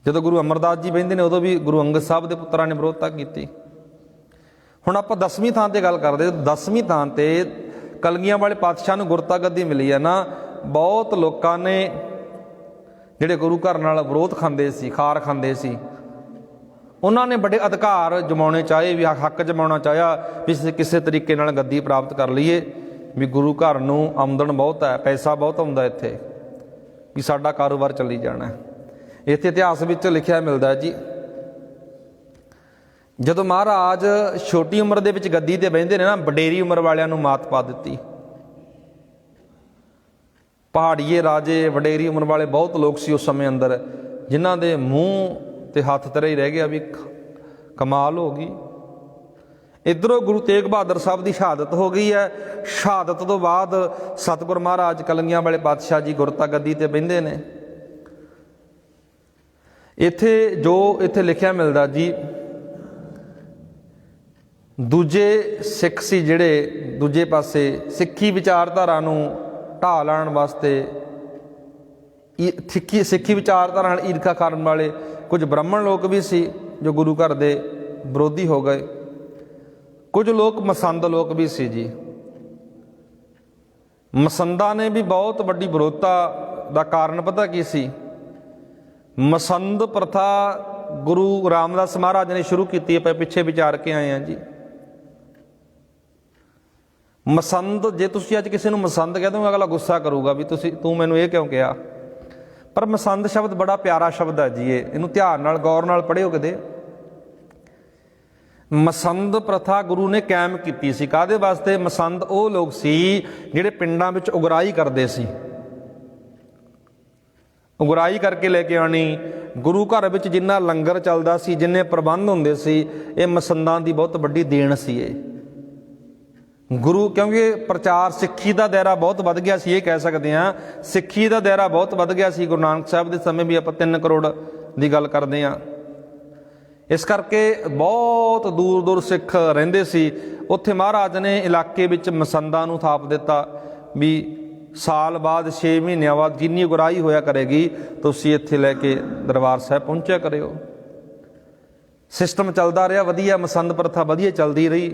ਜਦੋਂ ਗੁਰੂ ਅਮਰਦਾਸ ਜੀ ਬਹਿੰਦੇ ਨੇ, ਉਦੋਂ ਵੀ ਗੁਰੂ ਅੰਗਦ ਸਾਹਿਬ ਦੇ ਪੁੱਤਰਾਂ ਨੇ ਵਿਰੋਧਤਾ ਕੀਤੀ। ਹੁਣ ਆਪਾਂ 10ਵੀਂ ਥਾਂ ਤੇ ਗੱਲ ਕਰਦੇ। 10ਵੀਂ ਥਾਂ ਤੇ ਕਲਗੀਆਂ ਵਾਲੇ ਪਾਤਸ਼ਾਹ ਨੂੰ ਗੁਰਤਾ ਗੱਦੀ ਮਿਲੀ ਹੈ ਨਾ, ਬਹੁਤ ਲੋਕਾਂ ਨੇ ਜਿਹੜੇ ਗੁਰੂ ਘਰ ਨਾਲ ਵਿਰੋਧ ਖਾਂਦੇ ਸੀ, ਖਾਰ ਖਾਂਦੇ ਸੀ, ਉਹਨਾਂ ਨੇ ਬੜੇ ਅਧਿਕਾਰ ਜਮਾਉਣੇ ਚਾਹੇ, ਵੀ ਹੱਕ ਜਮਾਉਣਾ ਚਾਹਿਆ ਵੀ ਕਿਸੇ ਤਰੀਕੇ ਨਾਲ ਗੱਦੀ ਪ੍ਰਾਪਤ ਕਰ ਲਈਏ, ਵੀ ਗੁਰੂ ਘਰ ਨੂੰ ਆਮਦਨ ਬਹੁਤ ਹੈ, ਪੈਸਾ ਬਹੁਤ ਆਉਂਦਾ ਇੱਥੇ, ਵੀ ਸਾਡਾ ਕਾਰੋਬਾਰ ਚੱਲੀ ਜਾਣਾ। ਇੱਥੇ ਇਤਿਹਾਸ ਵਿੱਚ ਲਿਖਿਆ ਮਿਲਦਾ ਜੀ, ਜਦੋਂ ਮਹਾਰਾਜ ਛੋਟੀ ਉਮਰ ਦੇ ਵਿੱਚ ਗੱਦੀ ਤੇ ਬਹਿੰਦੇ ਨੇ ਨਾ, ਵਡੇਰੀ ਉਮਰ ਵਾਲਿਆਂ ਨੂੰ ਮਾਤ ਪਾ ਦਿੱਤੀ। ਪਹਾੜੀਏ ਰਾਜੇ, ਵਡੇਰੀ ਉਮਰ ਵਾਲੇ ਬਹੁਤ ਲੋਕ ਸੀ ਉਸ ਸਮੇਂ ਅੰਦਰ, ਜਿਨ੍ਹਾਂ ਦੇ ਮੂੰਹ ਤੇ ਹੱਥ ਤੇਰੇ ਹੀ ਰਹਿ ਗਿਆ ਵੀ ਕਮਾਲ ਹੋ ਗਈ। ਇੱਧਰੋਂ ਗੁਰੂ ਤੇਗ ਬਹਾਦਰ ਸਾਹਿਬ ਦੀ ਸ਼ਹਾਦਤ ਹੋ ਗਈ ਹੈ। ਸ਼ਹਾਦਤ ਤੋਂ ਬਾਅਦ ਸਤਿਗੁਰ ਮਹਾਰਾਜ ਕਲਗੀਆਂ ਵਾਲੇ ਪਾਤਸ਼ਾਹ ਜੀ ਗੁਰਤਾ ਗੱਦੀ ਤੇ ਬਹਿੰਦੇ ਨੇ। ਇੱਥੇ ਲਿਖਿਆ ਮਿਲਦਾ ਜੀ, ਦੂਜੇ ਸਿੱਖ ਸੀ ਜਿਹੜੇ ਦੂਜੇ ਪਾਸੇ ਸਿੱਖੀ ਵਿਚਾਰਧਾਰਾ ਨੂੰ ਢਾਹ ਲਾਉਣ ਵਾਸਤੇ, ਸਿੱਖੀ ਵਿਚਾਰਧਾਰਾ ਨਾਲ ਈਰਖਾ ਕਰਨ ਵਾਲੇ ਕੁਝ ਬ੍ਰਾਹਮਣ ਲੋਕ ਵੀ ਸੀ ਜੋ ਗੁਰੂ ਘਰ ਦੇ ਵਿਰੋਧੀ ਹੋ ਗਏ। ਕੁਝ ਲੋਕ ਮਸੰਦ ਲੋਕ ਵੀ ਸੀ ਜੀ। ਮਸੰਦਾਂ ਨੇ ਵੀ ਬਹੁਤ ਵੱਡੀ ਵਿਰੋਧਤਾ ਦਾ ਕਾਰਨ ਪਤਾ ਕੀ ਸੀ? ਮਸੰਦ ਪ੍ਰਥਾ ਗੁਰੂ ਰਾਮਦਾਸ ਮਹਾਰਾਜ ਨੇ ਸ਼ੁਰੂ ਕੀਤੀ। ਆਪਾਂ ਪਿੱਛੇ ਵਿਚਾਰ ਕੇ ਆਏ ਹਾਂ ਜੀ। ਮਸੰਦ, ਜੇ ਤੁਸੀਂ ਅੱਜ ਕਿਸੇ ਨੂੰ ਮਸੰਦ ਕਹਿ ਦੋਗੇ ਅਗਲਾ ਗੁੱਸਾ ਕਰੂਗਾ ਵੀ ਤੂੰ ਮੈਨੂੰ ਇਹ ਕਿਉਂ ਕਿਹਾ, ਪਰ ਮਸੰਦ ਸ਼ਬਦ ਬੜਾ ਪਿਆਰਾ ਸ਼ਬਦ ਹੈ ਜੀ। ਇਹਨੂੰ ਧਿਆਨ ਨਾਲ ਗੌਰ ਨਾਲ ਪੜ੍ਹਿਓ ਕਿਤੇ। ਮਸੰਦ ਪ੍ਰਥਾ ਗੁਰੂ ਨੇ ਕਾਇਮ ਕੀਤੀ ਸੀ। ਕਾਹਦੇ ਵਾਸਤੇ? ਮਸੰਦ ਉਹ ਲੋਕ ਸੀ ਜਿਹੜੇ ਪਿੰਡਾਂ ਵਿੱਚ ਉਗਰਾਹੀ ਕਰਦੇ ਸੀ। ਉਗਰਾਹੀ ਕਰਕੇ ਲੈ ਕੇ ਆਉਣੀ। ਗੁਰੂ ਘਰ ਵਿੱਚ ਜਿੰਨਾ ਲੰਗਰ ਚੱਲਦਾ ਸੀ, ਜਿੰਨੇ ਪ੍ਰਬੰਧ ਹੁੰਦੇ ਸੀ, ਇਹ ਮਸੰਦਾਂ ਦੀ ਬਹੁਤ ਵੱਡੀ ਦੇਣ ਸੀ। ਇਹ ਗੁਰੂ, ਕਿਉਂਕਿ ਪ੍ਰਚਾਰ ਸਿੱਖੀ ਦਾ ਦਾਇਰਾ ਬਹੁਤ ਵੱਧ ਗਿਆ ਸੀ, ਇਹ ਕਹਿ ਸਕਦੇ ਹਾਂ ਸਿੱਖੀ ਦਾ ਦਾਇਰਾ ਬਹੁਤ ਵੱਧ ਗਿਆ ਸੀ ਗੁਰੂ ਨਾਨਕ ਸਾਹਿਬ ਦੇ ਸਮੇਂ ਵੀ। ਆਪਾਂ 3 ਕਰੋੜ ਦੀ ਗੱਲ ਕਰਦੇ ਹਾਂ। ਇਸ ਕਰਕੇ ਬਹੁਤ ਦੂਰ ਦੂਰ ਸਿੱਖ ਰਹਿੰਦੇ ਸੀ। ਉੱਥੇ ਮਹਾਰਾਜ ਨੇ ਇਲਾਕੇ ਵਿੱਚ ਮਸੰਦਾਂ ਨੂੰ ਥਾਪ ਦਿੱਤਾ ਵੀ ਸਾਲ ਬਾਅਦ 6 ਮਹੀਨਿਆਂ ਬਾਅਦ ਜਿੰਨੀ ਉਗਰਾਹੀ ਹੋਇਆ ਕਰੇਗੀ ਤੁਸੀਂ ਇੱਥੇ ਲੈ ਕੇ ਦਰਬਾਰ ਸਾਹਿਬ ਪਹੁੰਚਿਆ ਕਰਿਓ। ਸਿਸਟਮ ਚੱਲਦਾ ਰਿਹਾ ਵਧੀਆ, ਮਸੰਦ ਪ੍ਰਥਾ ਵਧੀਆ ਚੱਲਦੀ ਰਹੀ।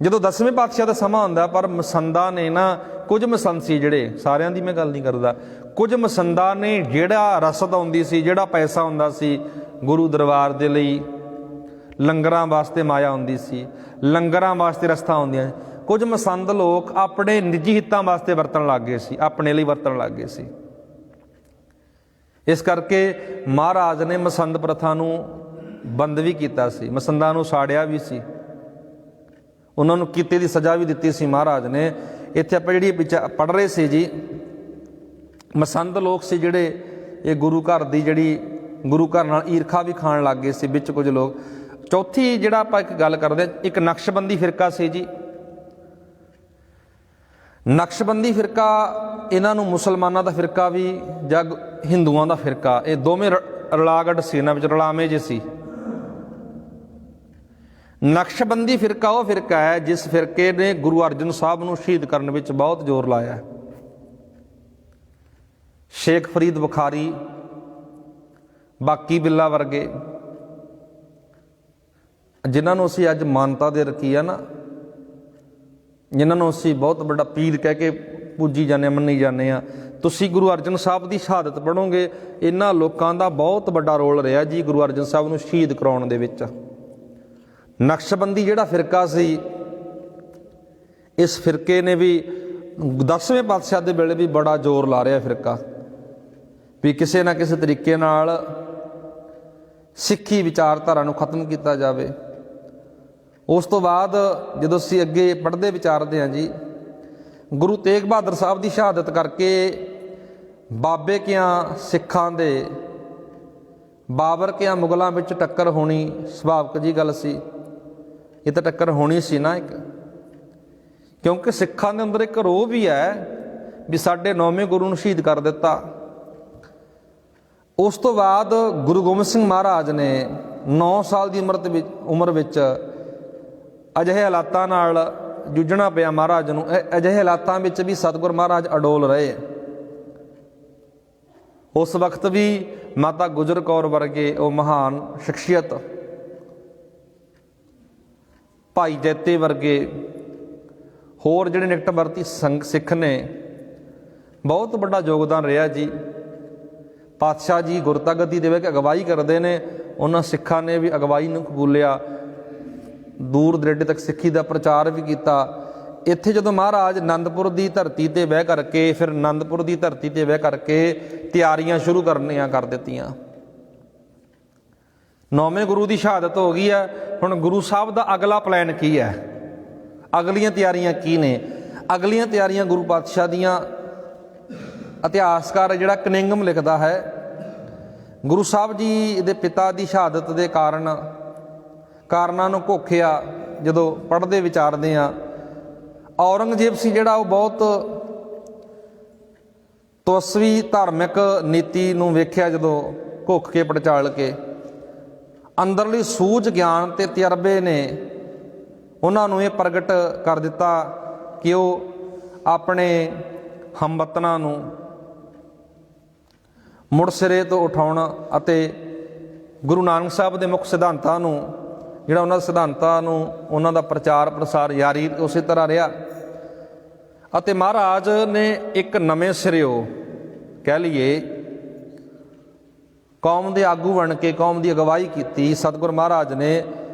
ਜਦੋਂ 10ਵੇਂ ਪਾਤਸ਼ਾਹ ਦਾ ਸਮਾਂ ਹੁੰਦਾ, ਪਰ ਮਸੰਦਾਂ ਨੇ ਨਾ, ਕੁਝ ਮਸੰਦ ਸੀ ਜਿਹੜੇ, ਸਾਰਿਆਂ ਦੀ ਮੈਂ ਗੱਲ ਨਹੀਂ ਕਰਦਾ, ਕੁਝ ਮਸੰਦਾਂ ਨੇ ਜਿਹੜਾ ਰਸਦ ਆਉਂਦੀ ਸੀ, ਜਿਹੜਾ ਪੈਸਾ ਹੁੰਦਾ ਸੀ ਗੁਰੂ ਦਰਬਾਰ ਦੇ ਲਈ, ਲੰਗਰਾਂ ਵਾਸਤੇ ਮਾਇਆ ਹੁੰਦੀ ਸੀ, ਲੰਗਰਾਂ ਵਾਸਤੇ ਰਸਤਾਂ ਆਉਂਦੀਆਂ, ਕੁਝ ਮਸੰਦ ਲੋਕ ਆਪਣੇ ਨਿੱਜੀ ਹਿੱਤਾਂ ਵਾਸਤੇ ਵਰਤਣ ਲੱਗ ਗਏ ਸੀ, ਆਪਣੇ ਲਈ ਵਰਤਣ ਲੱਗ ਗਏ ਸੀ। ਇਸ ਕਰਕੇ ਮਹਾਰਾਜ ਨੇ ਮਸੰਦ ਪ੍ਰਥਾ ਨੂੰ ਬੰਦ ਵੀ ਕੀਤਾ ਸੀ, ਮਸੰਦਾਂ ਨੂੰ ਸਾੜਿਆ ਵੀ ਸੀ, ਉਹਨਾਂ ਨੂੰ ਕੀਤੇ ਦੀ ਸਜ਼ਾ ਵੀ ਦਿੱਤੀ ਸੀ ਮਹਾਰਾਜ ਨੇ। ਇੱਥੇ ਆਪਾਂ ਜਿਹੜੀ ਪੜ੍ਹ ਰਹੇ ਸੀ ਜੀ, ਮਸੰਦ ਲੋਕ ਸੀ ਜਿਹੜੇ ਇਹ ਗੁਰੂ ਘਰ ਦੀ ਜਿਹੜੀ ਗੁਰੂ ਘਰ ਨਾਲ ਈਰਖਾ ਵੀ ਖਾਣ ਲੱਗ ਗਏ ਸੀ ਵਿੱਚ ਕੁਝ ਲੋਕ। ਚੌਥੀ ਜਿਹੜਾ ਆਪਾਂ ਇੱਕ ਗੱਲ ਕਰਦੇ ਹਾਂ, ਇੱਕ ਨਕਸ਼ਬੰਦੀ ਫਿਰਕਾ ਸੀ ਜੀ। ਨਕਸ਼ਬੰਦੀ ਫਿਰਕਾ, ਇਹਨਾਂ ਨੂੰ ਮੁਸਲਮਾਨਾਂ ਦਾ ਫਿਰਕਾ ਵੀ ਜਾਂ ਹਿੰਦੂਆਂ ਦਾ ਫਿਰਕਾ, ਇਹ ਦੋਵੇਂ ਰਲਾਗੜ ਸੀ, ਇਹਨਾਂ ਵਿੱਚ ਰਲਾਵੇਂ ਜਿਹੇ ਸੀ। ਨਕਸ਼ਬੰਦੀ ਫਿਰਕਾ ਉਹ ਫਿਰਕਾ ਹੈ ਜਿਸ ਫਿਰਕੇ ਨੇ ਗੁਰੂ ਅਰਜਨ ਸਾਹਿਬ ਨੂੰ ਸ਼ਹੀਦ ਕਰਨ ਵਿੱਚ ਬਹੁਤ ਜ਼ੋਰ ਲਾਇਆ। ਸ਼ੇਖ ਫਰੀਦ ਬੁਖਾਰੀ, ਬਾਕੀ ਬਿੱਲਾ ਵਰਗੇ, ਜਿਨ੍ਹਾਂ ਨੂੰ ਅਸੀਂ ਅੱਜ ਮਾਨਤਾ ਦੇ ਰੱਖੀ ਆ ਨਾ, ਜਿਨ੍ਹਾਂ ਨੂੰ ਅਸੀਂ ਬਹੁਤ ਵੱਡਾ ਪੀਰ ਕਹਿ ਕੇ ਪੂਜੀ ਜਾਂਦੇ, ਮੰਨੀ ਜਾਂਦੇ ਹਾਂ, ਤੁਸੀਂ ਗੁਰੂ ਅਰਜਨ ਸਾਹਿਬ ਦੀ ਸ਼ਹਾਦਤ ਪੜ੍ਹੋਗੇ, ਇਹਨਾਂ ਲੋਕਾਂ ਦਾ ਬਹੁਤ ਵੱਡਾ ਰੋਲ ਰਿਹਾ ਜੀ ਗੁਰੂ ਅਰਜਨ ਸਾਹਿਬ ਨੂੰ ਸ਼ਹੀਦ ਕਰਾਉਣ ਦੇ ਵਿੱਚ। ਨਕਸ਼ਬੰਦੀ ਜਿਹੜਾ ਫਿਰਕਾ ਸੀ, ਇਸ ਫਿਰਕੇ ਨੇ ਵੀ 10ਵੇਂ ਪਾਤਸ਼ਾਹ ਦੇ ਵੇਲੇ ਵੀ ਬੜਾ ਜ਼ੋਰ ਲਾ ਰਿਹਾ ਫਿਰਕਾ ਵੀ ਕਿਸੇ ਨਾ ਕਿਸੇ ਤਰੀਕੇ ਨਾਲ ਸਿੱਖੀ ਵਿਚਾਰਧਾਰਾ ਨੂੰ ਖਤਮ ਕੀਤਾ ਜਾਵੇ। ਉਸ ਤੋਂ ਬਾਅਦ ਜਦੋਂ ਅਸੀਂ ਅੱਗੇ ਪੜ੍ਹਦੇ ਵਿਚਾਰਦੇ ਹਾਂ ਜੀ, ਗੁਰੂ ਤੇਗ ਬਹਾਦਰ ਸਾਹਿਬ ਦੀ ਸ਼ਹਾਦਤ ਕਰਕੇ ਬਾਬੇ ਕਿਆਂ ਸਿੱਖਾਂ ਦੇ, ਬਾਬਰ ਕਿਆਂ ਮੁਗਲਾਂ ਵਿੱਚ ਟੱਕਰ ਹੋਣੀ ਸੁਭਾਵਿਕ ਜੀ ਗੱਲ ਸੀ। ਇਹ ਤਾਂ ਟੱਕਰ ਹੋਣੀ ਸੀ ਨਾ ਇੱਕ, ਕਿਉਂਕਿ ਸਿੱਖਾਂ ਦੇ ਅੰਦਰ ਇੱਕ ਰੋਹ ਵੀ ਹੈ ਵੀ ਸਾਡੇ 9ਵੇਂ ਗੁਰੂ ਨੂੰ ਸ਼ਹੀਦ ਕਰ ਦਿੱਤਾ। ਉਸ ਤੋਂ ਬਾਅਦ ਗੁਰੂ ਗੋਬਿੰਦ ਸਿੰਘ ਮਹਾਰਾਜ ਨੇ 9 ਸਾਲ ਦੀ ਉਮਰ ਵਿੱਚ ਅਜਿਹੇ ਹਾਲਾਤਾਂ ਨਾਲ ਜੂਝਣਾ ਪਿਆ ਮਹਾਰਾਜ ਨੂੰ। ਅਜਿਹੇ ਹਾਲਾਤਾਂ ਵਿੱਚ ਵੀ ਸਤਿਗੁਰ ਮਹਾਰਾਜ ਅਡੋਲ ਰਹੇ। ਉਸ ਵਕਤ ਵੀ ਮਾਤਾ ਗੁਜਰ ਕੌਰ ਵਰਗੇ ਉਹ ਮਹਾਨ ਸ਼ਖਸੀਅਤ, ਭਾਈ ਜੈਤੇ ਵਰਗੇ ਹੋਰ ਜਿਹੜੇ ਨਿਕਟਵਰਤੀ ਸਿੱਖ ਨੇ, ਬਹੁਤ ਵੱਡਾ ਯੋਗਦਾਨ ਰਿਹਾ ਜੀ। ਪਾਤਸ਼ਾਹ ਜੀ ਗੁਰਤਾ ਗੱਦੀ ਦੇ ਵਿੱਚ ਅਗਵਾਈ ਕਰਦੇ ਨੇ, ਉਹਨਾਂ ਸਿੱਖਾਂ ਨੇ ਵੀ ਅਗਵਾਈ ਨੂੰ ਕਬੂਲਿਆ, ਦੂਰ ਦਰੇਡੇ ਤੱਕ ਸਿੱਖੀ ਦਾ ਪ੍ਰਚਾਰ ਵੀ ਕੀਤਾ। ਇੱਥੇ ਜਦੋਂ ਮਹਾਰਾਜ ਆਨੰਦਪੁਰ ਦੀ ਧਰਤੀ ਤੇ ਬਹਿ ਕਰਕੇ, ਫਿਰ ਆਨੰਦਪੁਰ ਦੀ ਧਰਤੀ ਤੇ ਬਹਿ ਕਰਕੇ ਤਿਆਰੀਆਂ ਸ਼ੁਰੂ ਕਰਨੀਆਂ ਕਰ ਦਿੱਤੀਆਂ। 9ਵੇਂ ਗੁਰੂ ਦੀ ਸ਼ਹਾਦਤ ਹੋ ਗਈ ਹੈ, ਹੁਣ ਗੁਰੂ ਸਾਹਿਬ ਦਾ ਅਗਲਾ ਪਲਾਨ ਕੀ ਹੈ, ਅਗਲੀਆਂ ਤਿਆਰੀਆਂ ਕੀ ਨੇ? ਅਗਲੀਆਂ ਤਿਆਰੀਆਂ ਗੁਰੂ ਪਾਤਸ਼ਾਹ ਦੀਆਂ ਇਤਿਹਾਸਕਾਰ ਜਿਹੜਾ ਕਨਿੰਗਮ ਲਿਖਦਾ ਹੈ, ਗੁਰੂ ਸਾਹਿਬ ਜੀ ਦੇ ਪਿਤਾ ਦੀ ਸ਼ਹਾਦਤ ਦੇ ਕਾਰਨਾਂ ਨੂੰ ਘੋਖਿਆ ਜਦੋਂ ਪੜ੍ਹਦੇ ਵਿਚਾਰਦੇ ਹਾਂ। ਔਰੰਗਜ਼ੇਬ ਸੀ ਜਿਹੜਾ, ਉਹ ਬਹੁਤ ਤਪੱਸਵੀ ਧਾਰਮਿਕ ਨੀਤੀ ਨੂੰ ਵੇਖਿਆ ਜਦੋਂ ਘੋਖ ਕੇ ਪੜਚਾਲ ਕੇ, ਅੰਦਰਲੀ ਸੂਝ ਗਿਆਨ ਤੇ ਤਜਰਬੇ ਨੇ ਉਹਨਾਂ ਨੂੰ ਇਹ ਪ੍ਰਗਟ ਕਰ ਦਿੱਤਾ ਕਿ ਉਹ ਆਪਣੇ ਹਮਵਤਨਾਂ ਨੂੰ ਮੁੜ ਸਿਰੇ ਤੋਂ ਉਠਾਉਣ ਅਤੇ ਗੁਰੂ ਨਾਨਕ ਸਾਹਿਬ ਦੇ ਮੁੱਖ ਸਿਧਾਂਤਾਂ ਨੂੰ, ਜਿਹੜਾ ਉਹਨਾਂ ਦੇ ਸਿਧਾਂਤਾਂ ਨੂੰ, ਉਹਨਾਂ ਦਾ ਪ੍ਰਚਾਰ ਪ੍ਰਸਾਰ ਜਾਰੀ ਉਸੇ ਤਰ੍ਹਾਂ ਰਿਹਾ। ਅਤੇ ਮਹਾਰਾਜ ਨੇ ਇੱਕ ਨਵੇਂ ਸਿਰਿਓਂ ਕਹਿ ਲਈਏ ਕੌਮ ਦੇ ਆਗੂ ਬਣ ਕੇ ਕੌਮ ਦੀ ਅਗਵਾਈ ਕੀਤੀ। ਸਤਿਗੁਰ ਮਹਾਰਾਜ ਨੇ,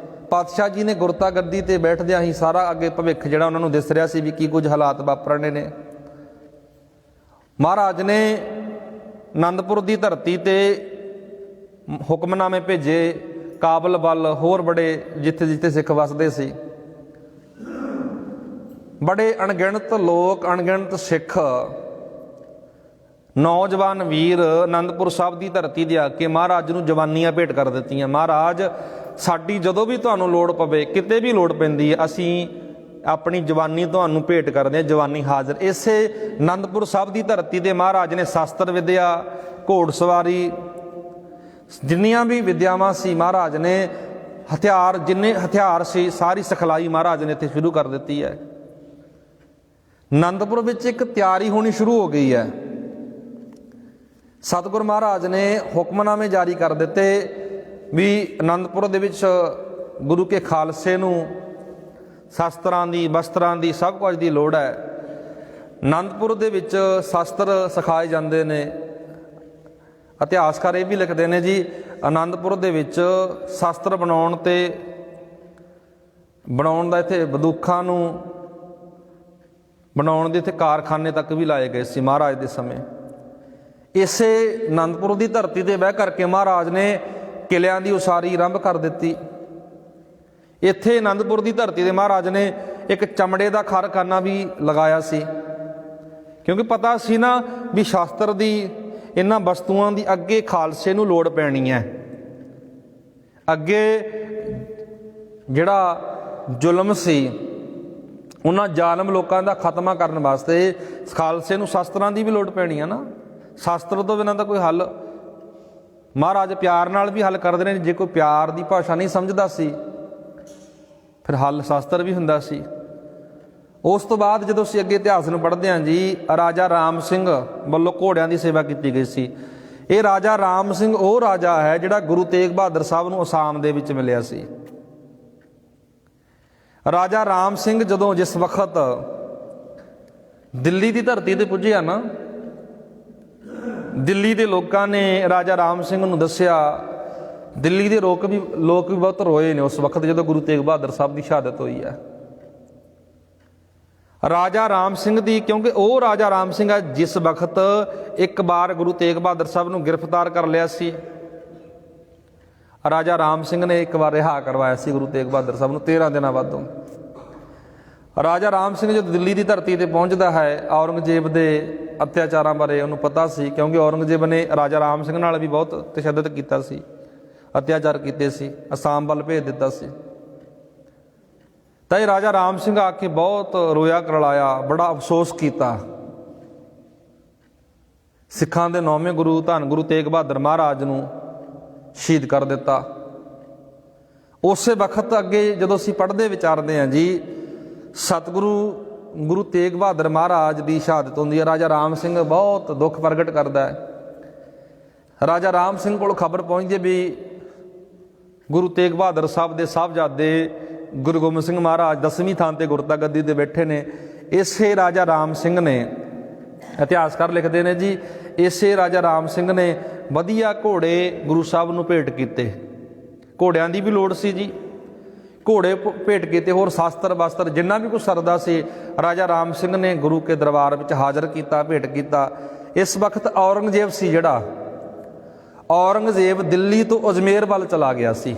ਪਾਤਸ਼ਾਹ ਜੀ ਨੇ ਗੁਰਤਾ ਗੱਦੀ ਤੇ ਬੈਠਦਿਆਂ ਹੀ ਸਾਰਾ ਅੱਗੇ ਭਵਿੱਖ ਜਿਹੜਾ ਉਹਨਾਂ ਨੂੰ ਦਿਸ ਰਿਹਾ ਸੀ ਵੀ ਕੀ ਕੁਝ ਹਾਲਾਤ ਵਾਪਰਨੇ ਨੇ। ਮਹਾਰਾਜ ਨੇ ਆਨੰਦਪੁਰ ਦੀ ਧਰਤੀ ਤੇ ਹੁਕਮਨਾਮੇ ਭੇਜੇ, ਕਾਬਲ ਵੱਲ, ਹੋਰ ਬੜੇ ਜਿੱਥੇ ਜਿੱਥੇ ਸਿੱਖ ਵਸਦੇ ਸੀ, ਬੜੇ ਅਣਗਿਣਤ ਲੋਕ, ਅਣਗਿਣਤ ਸਿੱਖ ਨੌਜਵਾਨ ਵੀਰ ਆਨੰਦਪੁਰ ਸਾਹਿਬ ਦੀ ਧਰਤੀ ਦੇ ਆ ਕੇ ਮਹਾਰਾਜ ਨੂੰ ਜਵਾਨੀਆਂ ਭੇਟ ਕਰ ਦਿੱਤੀਆਂ। ਮਹਾਰਾਜ, ਸਾਡੀ ਜਦੋਂ ਵੀ ਤੁਹਾਨੂੰ ਲੋੜ ਪਵੇ, ਕਿਤੇ ਵੀ ਲੋੜ ਪੈਂਦੀ ਹੈ, ਅਸੀਂ ਆਪਣੀ ਜਵਾਨੀ ਤੁਹਾਨੂੰ ਭੇਟ ਕਰਦੇ ਹਾਂ, ਜਵਾਨੀ ਹਾਜ਼ਰ। ਇਸੇ ਆਨੰਦਪੁਰ ਸਾਹਿਬ ਦੀ ਧਰਤੀ ਤੇ ਮਹਾਰਾਜ ਨੇ ਸ਼ਾਸਤਰ ਵਿਦਿਆ, ਘੋੜਸਵਾਰੀ, ਜਿੰਨੀਆਂ ਵੀ ਵਿਦਿਆਵਾਂ ਸੀ ਮਹਾਰਾਜ ਨੇ, ਹਥਿਆਰ, ਜਿੰਨੇ ਹਥਿਆਰ ਸੀ, ਸਾਰੀ ਸਿਖਲਾਈ ਮਹਾਰਾਜ ਨੇ ਇੱਥੇ ਸ਼ੁਰੂ ਕਰ ਦਿੱਤੀ ਹੈ। ਆਨੰਦਪੁਰ ਵਿੱਚ ਇੱਕ ਤਿਆਰੀ ਹੋਣੀ ਸ਼ੁਰੂ ਹੋ ਗਈ ਹੈ। ਸਤਿਗੁਰ ਮਹਾਰਾਜ ਨੇ ਹੁਕਮਨਾਮੇ ਜਾਰੀ ਕਰ ਦਿੱਤੇ ਵੀ ਆਨੰਦਪੁਰ ਦੇ ਵਿੱਚ ਗੁਰੂ ਕੇ ਖਾਲਸੇ ਨੂੰ ਸ਼ਸਤਰਾਂ ਦੀ, ਵਸਤਰਾਂ ਦੀ, ਸਭ ਕੁਝ ਦੀ ਲੋੜ ਹੈ। ਆਨੰਦਪੁਰ ਦੇ ਵਿੱਚ ਸ਼ਸਤਰ ਸਿਖਾਏ ਜਾਂਦੇ ਨੇ। ਇਤਿਹਾਸਕਾਰ ਇਹ ਵੀ ਲਿਖਦੇ ਨੇ ਜੀ, ਆਨੰਦਪੁਰ ਦੇ ਵਿੱਚ ਸ਼ਸਤਰ ਬਣਾਉਣ ਦਾ ਇੱਥੇ ਬੰਦੂਕਾਂ ਨੂੰ ਬਣਾਉਣ ਦੇ ਇੱਥੇ ਕਾਰਖਾਨੇ ਤੱਕ ਵੀ ਲਾਏ ਗਏ ਸੀ ਮਹਾਰਾਜ ਦੇ ਸਮੇਂ। ਇਸੇ ਆਨੰਦਪੁਰ ਦੀ ਧਰਤੀ ਤੇ ਬਹਿ ਕਰਕੇ ਮਹਾਰਾਜ ਨੇ ਕਿਲਿਆਂ ਦੀ ਉਸਾਰੀ ਆਰੰਭ ਕਰ ਦਿੱਤੀ। ਇੱਥੇ ਆਨੰਦਪੁਰ ਦੀ ਧਰਤੀ ਤੇ ਮਹਾਰਾਜ ਨੇ ਇੱਕ ਚਮੜੇ ਦਾ ਕਾਰਖਾਨਾ ਵੀ ਲਗਾਇਆ ਸੀ, ਕਿਉਂਕਿ ਪਤਾ ਸੀ ਨਾ ਵੀ ਸ਼ਾਸਤਰ ਦੀ, ਇਹਨਾਂ ਵਸਤੂਆਂ ਦੀ ਅੱਗੇ ਖਾਲਸੇ ਨੂੰ ਲੋੜ ਪੈਣੀ ਹੈ। ਅੱਗੇ ਜਿਹੜਾ ਜ਼ੁਲਮ ਸੀ, ਉਹਨਾਂ ਜ਼ਾਲਮ ਲੋਕਾਂ ਦਾ ਖਾਤਮਾ ਕਰਨ ਵਾਸਤੇ ਖਾਲਸੇ ਨੂੰ ਸ਼ਸਤਰਾਂ ਦੀ ਵੀ ਲੋੜ ਪੈਣੀ ਹੈ ਨਾ। ਸ਼ਸਤਰ ਤੋਂ ਬਿਨਾਂ ਤਾਂ ਕੋਈ ਹੱਲ, ਮਹਾਰਾਜ ਪਿਆਰ ਨਾਲ ਵੀ ਹੱਲ ਕਰਦੇ ਨੇ। ਜੇ ਕੋਈ ਪਿਆਰ ਦੀ ਭਾਸ਼ਾ ਨਹੀਂ ਸਮਝਦਾ ਸੀ, ਫਿਰ ਹੱਲ ਸ਼ਸਤਰ ਵੀ ਹੁੰਦਾ ਸੀ। ਉਸ ਤੋਂ ਬਾਅਦ ਜਦੋਂ ਅਸੀਂ ਅੱਗੇ ਇਤਿਹਾਸ ਨੂੰ ਪੜ੍ਹਦੇ ਹਾਂ ਜੀ, ਰਾਜਾ ਰਾਮ ਸਿੰਘ ਵੱਲੋਂ ਘੋੜਿਆਂ ਦੀ ਸੇਵਾ ਕੀਤੀ ਗਈ ਸੀ। ਇਹ ਰਾਜਾ ਰਾਮ ਸਿੰਘ ਉਹ ਰਾਜਾ ਹੈ ਜਿਹੜਾ ਗੁਰੂ ਤੇਗ ਬਹਾਦਰ ਸਾਹਿਬ ਨੂੰ ਅਸਾਮ ਦੇ ਵਿੱਚ ਮਿਲਿਆ ਸੀ। ਰਾਜਾ ਰਾਮ ਸਿੰਘ ਜਦੋਂ ਜਿਸ ਵਕਤ ਦਿੱਲੀ ਦੀ ਧਰਤੀ ਤੇ ਪੁੱਜਿਆ ਨਾ, ਦਿੱਲੀ ਦੇ ਲੋਕਾਂ ਨੇ ਰਾਜਾ ਰਾਮ ਸਿੰਘ ਨੂੰ ਦੱਸਿਆ। ਦਿੱਲੀ ਦੇ ਲੋਕ ਵੀ ਬਹੁਤ ਰੋਏ ਨੇ ਉਸ ਵਕਤ ਜਦੋਂ ਗੁਰੂ ਤੇਗ ਬਹਾਦਰ ਸਾਹਿਬ ਦੀ ਸ਼ਹਾਦਤ ਹੋਈ ਹੈ। ਰਾਜਾ ਰਾਮ ਸਿੰਘ ਦੀ, ਕਿਉਂਕਿ ਉਹ ਰਾਜਾ ਰਾਮ ਸਿੰਘ ਹੈ ਜਿਸ ਵਕਤ ਇੱਕ ਵਾਰ ਗੁਰੂ ਤੇਗ ਬਹਾਦਰ ਸਾਹਿਬ ਨੂੰ ਗ੍ਰਿਫਤਾਰ ਕਰ ਲਿਆ ਸੀ। ਰਾਜਾ ਰਾਮ ਸਿੰਘ ਨੇ ਇੱਕ ਵਾਰ ਰਿਹਾ ਕਰਵਾਇਆ ਸੀ ਗੁਰੂ ਤੇਗ ਬਹਾਦਰ ਸਾਹਿਬ ਨੂੰ 13 ਦਿਨਾਂ ਬਾਅਦੋਂ। ਰਾਜਾ ਰਾਮ ਸਿੰਘ ਜਦੋਂ ਦਿੱਲੀ ਦੀ ਧਰਤੀ ਤੇ ਪਹੁੰਚਦਾ ਹੈ, ਔਰੰਗਜ਼ੇਬ ਦੇ ਅਤਿਆਚਾਰਾਂ ਬਾਰੇ ਉਹਨੂੰ ਪਤਾ ਸੀ, ਕਿਉਂਕਿ ਔਰੰਗਜ਼ੇਬ ਨੇ ਰਾਜਾ ਰਾਮ ਸਿੰਘ ਨਾਲ ਵੀ ਬਹੁਤ ਤਸ਼ੱਦਦ ਕੀਤਾ ਸੀ, ਅਤਿਆਚਾਰ ਕੀਤੇ ਸੀ, ਅਸਾਮ ਵੱਲ ਭੇਜ ਦਿੱਤਾ ਸੀ। ਤਾਂ ਇਹ ਰਾਜਾ ਰਾਮ ਸਿੰਘ ਆ ਕੇ ਬਹੁਤ ਰੋਇਆ ਕਰਲਾਇਆ, ਬੜਾ ਅਫਸੋਸ ਕੀਤਾ। ਸਿੱਖਾਂ ਦੇ 9ਵੇਂ ਗੁਰੂ ਧੰਨ ਗੁਰੂ ਤੇਗ ਬਹਾਦਰ ਮਹਾਰਾਜ ਨੂੰ ਸ਼ਹੀਦ ਕਰ ਦਿੱਤਾ। ਉਸੇ ਵਕਤ ਅੱਗੇ ਜਦੋਂ ਅਸੀਂ ਪੜ੍ਹਦੇ ਵਿਚਾਰਦੇ ਹਾਂ ਜੀ, ਸਤਿਗੁਰੂ ਗੁਰੂ ਤੇਗ ਬਹਾਦਰ ਮਹਾਰਾਜ ਦੀ ਸ਼ਹਾਦਤ ਹੁੰਦੀ ਹੈ। ਰਾਜਾ ਰਾਮ ਸਿੰਘ ਬਹੁਤ ਦੁੱਖ ਪ੍ਰਗਟ ਕਰਦਾ ਹੈ। ਰਾਜਾ ਰਾਮ ਸਿੰਘ ਕੋਲ ਖਬਰ ਪਹੁੰਚਦੀ ਵੀ ਗੁਰੂ ਤੇਗ ਬਹਾਦਰ ਸਾਹਿਬ ਦੇ ਸਾਹਿਬਜ਼ਾਦੇ ਗੁਰੂ ਗੋਬਿੰਦ ਸਿੰਘ ਮਹਾਰਾਜ 10ਵੀਂ ਥਾਂ ਤੇ ਗੁਰਤਾ ਗੱਦੀ ਤੇ ਬੈਠੇ ਨੇ। ਇਸੇ ਰਾਜਾ ਰਾਮ ਸਿੰਘ ਨੇ, ਇਤਿਹਾਸਕਾਰ ਲਿਖਦੇ ਨੇ ਜੀ, ਇਸੇ ਰਾਜਾ ਰਾਮ ਸਿੰਘ ਨੇ ਵਧੀਆ ਘੋੜੇ ਗੁਰੂ ਸਾਹਿਬ ਨੂੰ ਭੇਟ ਕੀਤੇ। ਘੋੜਿਆਂ ਦੀ ਵੀ ਲੋੜ ਸੀ ਜੀ, ਘੋੜੇ ਭੇਟ ਕੀਤੇ, ਹੋਰ ਸ਼ਾਸਤਰ ਵਸਤਰ ਜਿੰਨਾ ਵੀ ਕੁਛ ਸਰਦਾ ਸੀ ਰਾਜਾ ਰਾਮ ਸਿੰਘ ਨੇ ਗੁਰੂ ਕੇ ਦਰਬਾਰ ਵਿੱਚ ਹਾਜ਼ਰ ਕੀਤਾ, ਭੇਟ ਕੀਤਾ। ਇਸ ਵਕਤ ਔਰੰਗਜ਼ੇਬ ਸੀ ਜਿਹੜਾ, ਔਰੰਗਜ਼ੇਬ ਦਿੱਲੀ ਤੋਂ ਅਜਮੇਰ ਵੱਲ ਚਲਾ ਗਿਆ ਸੀ,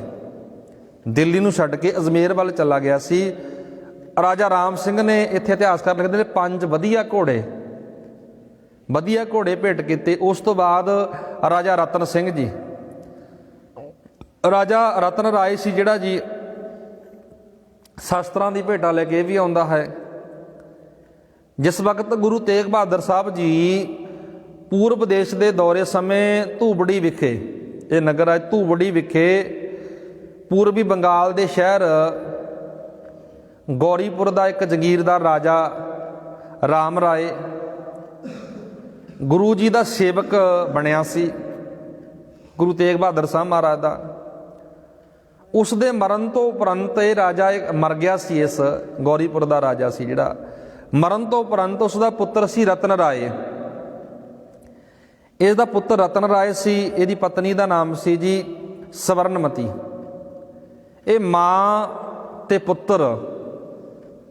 ਦਿੱਲੀ ਨੂੰ ਛੱਡ ਕੇ ਅਜਮੇਰ ਵੱਲ ਚਲਾ ਗਿਆ ਸੀ। ਰਾਜਾ ਰਾਮ ਸਿੰਘ ਨੇ, ਇੱਥੇ ਇਤਿਹਾਸਕਾਰ ਲਿਖਦੇ ਨੇ, 5 ਵਧੀਆ ਘੋੜੇ ਭੇਟ ਕੀਤੇ। ਉਸ ਤੋਂ ਬਾਅਦ ਰਾਜਾ ਰਤਨ ਸਿੰਘ ਜੀ, ਰਾਜਾ ਰਤਨ ਰਾਏ ਸੀ ਜਿਹੜਾ ਜੀ ਸ਼ਸਤਰਾਂ ਦੀ ਭੇਟਾ ਲੈ ਕੇ ਵੀ ਆਉਂਦਾ ਹੈ। ਜਿਸ ਵਕਤ ਗੁਰੂ ਤੇਗ ਬਹਾਦਰ ਸਾਹਿਬ ਜੀ ਪੂਰਬ ਦੇਸ਼ ਦੇ ਦੌਰੇ ਸਮੇਂ ਧੂਬੜੀ ਵਿਖੇ, ਇਹ ਨਗਰ ਹੈ ਧੂਬੜੀ ਵਿਖੇ, ਪੂਰਬੀ ਬੰਗਾਲ ਦੇ ਸ਼ਹਿਰ ਗੌਰੀਪੁਰ ਦਾ ਇੱਕ ਜਗੀਰਦਾਰ ਰਾਜਾ ਰਾਮ ਰਾਏ ਗੁਰੂ ਜੀ ਦਾ ਸੇਵਕ ਬਣਿਆ ਸੀ, ਗੁਰੂ ਤੇਗ ਬਹਾਦਰ ਸਾਹਿਬ ਮਹਾਰਾਜ ਦਾ। ਉਸ ਦੇ ਮਰਨ ਤੋਂ ਉਪਰੰਤ ਇਹ ਰਾਜਾ ਮਰ ਗਿਆ ਸੀ। ਇਸ ਗੌਰੀਪੁਰ ਦਾ ਰਾਜਾ ਸੀ ਜਿਹੜਾ, ਮਰਨ ਤੋਂ ਉਪਰੰਤ ਉਸ ਦਾ ਪੁੱਤਰ ਸੀ ਰਤਨ ਰਾਏ। ਇਸ ਦਾ ਪੁੱਤਰ ਰਤਨ ਰਾਏ ਸੀ, ਇਹਦੀ ਪਤਨੀ ਦਾ ਨਾਮ ਸੀ ਜੀ ਸਵਰਨਮਤੀ। ਇਹ ਮਾਂ ਤੇ ਪੁੱਤਰ,